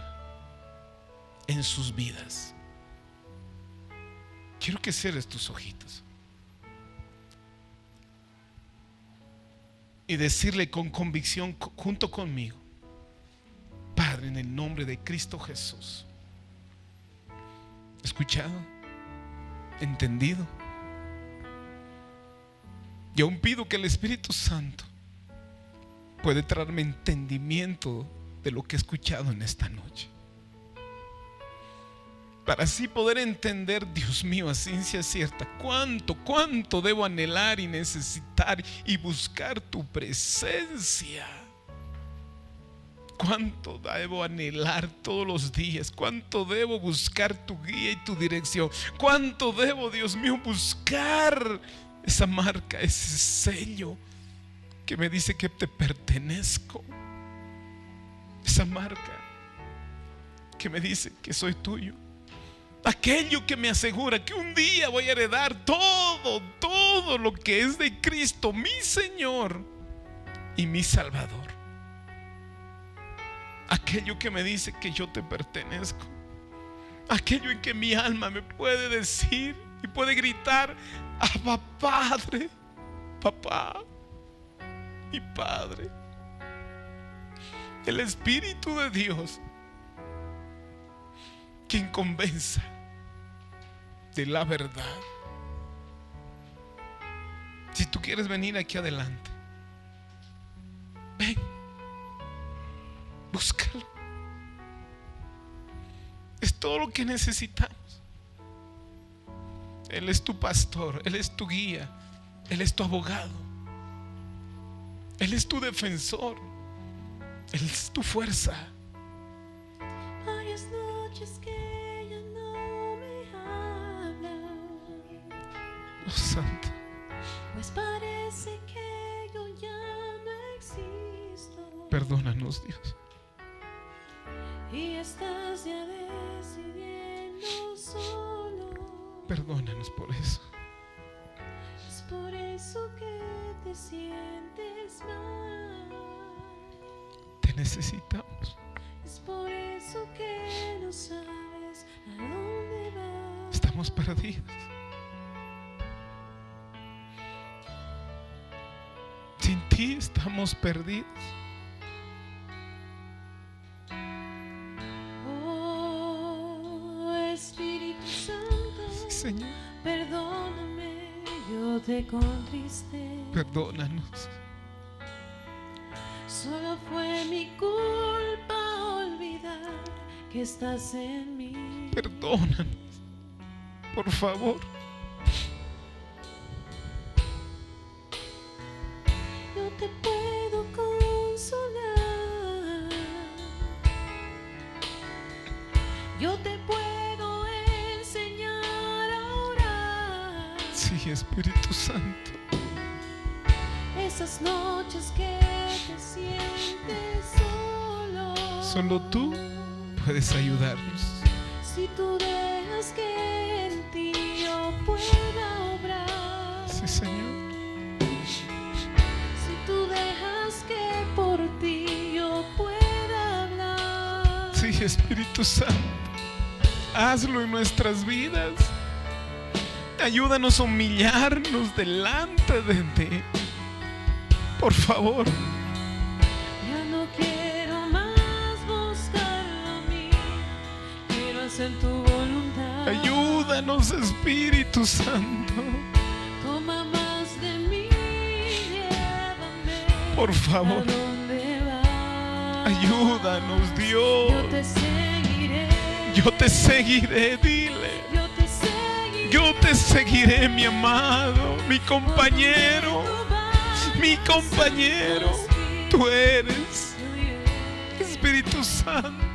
en sus vidas. Quiero que cierres tus ojitos y decirle con convicción junto conmigo: Padre, en el nombre de Cristo Jesús, ¿escuchado? ¿Entendido? Y aún pido que el Espíritu Santo puede traerme entendimiento de lo que he escuchado en esta noche, para así poder entender, Dios mío, a ciencia cierta, cuánto debo anhelar y necesitar y buscar tu presencia. Cuánto debo anhelar todos los días, cuánto debo buscar tu guía y tu dirección, cuánto debo, Dios mío, buscar esa marca, ese sello que me dice que te pertenezco, esa marca que me dice que soy tuyo, aquello que me asegura que un día voy a heredar todo lo que es de Cristo, mi Señor y mi Salvador. Aquello que me dice que yo te pertenezco, aquello en que mi alma me puede decir y puede gritar: Abba, Padre, papá, mi Padre. El Espíritu de Dios, quien convenza de la verdad, Si tú quieres venir aquí adelante, ven, búscalo. Es todo lo que necesitamos. Él es tu pastor, Él es tu guía, Él es tu abogado, Él es tu defensor, Él es tu fuerza. Varias noches que ella no me habla, Oh Santo, pues parece que yo ya no existo. perdónanos, Dios. Y estás ya decidiendo solo. Perdónanos por eso. Es por eso que te sientes mal. Te necesitamos. Es por eso que no sabes a dónde vas. Estamos perdidos. Sin ti estamos perdidos. Oh, Espíritu Santo, Sí, Señor. perdóname, yo te contristé. Perdónanos. Solo fue mi culpa olvidar que estás en mí. Perdónanos. Por favor. Yo te puedo consolar. Yo te puedo enseñar a orar. Sí, Espíritu Santo. Esas noches que te sientes solo. Solo tú puedes ayudarnos. Si tú dejas que en ti yo pueda obrar. Sí, Señor. Si tú dejas que por ti yo pueda hablar. Sí, Espíritu Santo. Hazlo en nuestras vidas. Ayúdanos a humillarnos delante de ti. Por favor. Ya no quiero más buscarlo a mí. Quiero hacer tu voluntad. Ayúdanos, Espíritu Santo. Toma más de mí. Llévame. Por favor. ¿A dónde vas? Ayúdanos, Dios. Yo te seguiré. Yo te seguiré, dile. Yo te seguiré. Yo te seguiré, mi amado, mi compañero, mi compañero. Tú eres Espíritu Santo.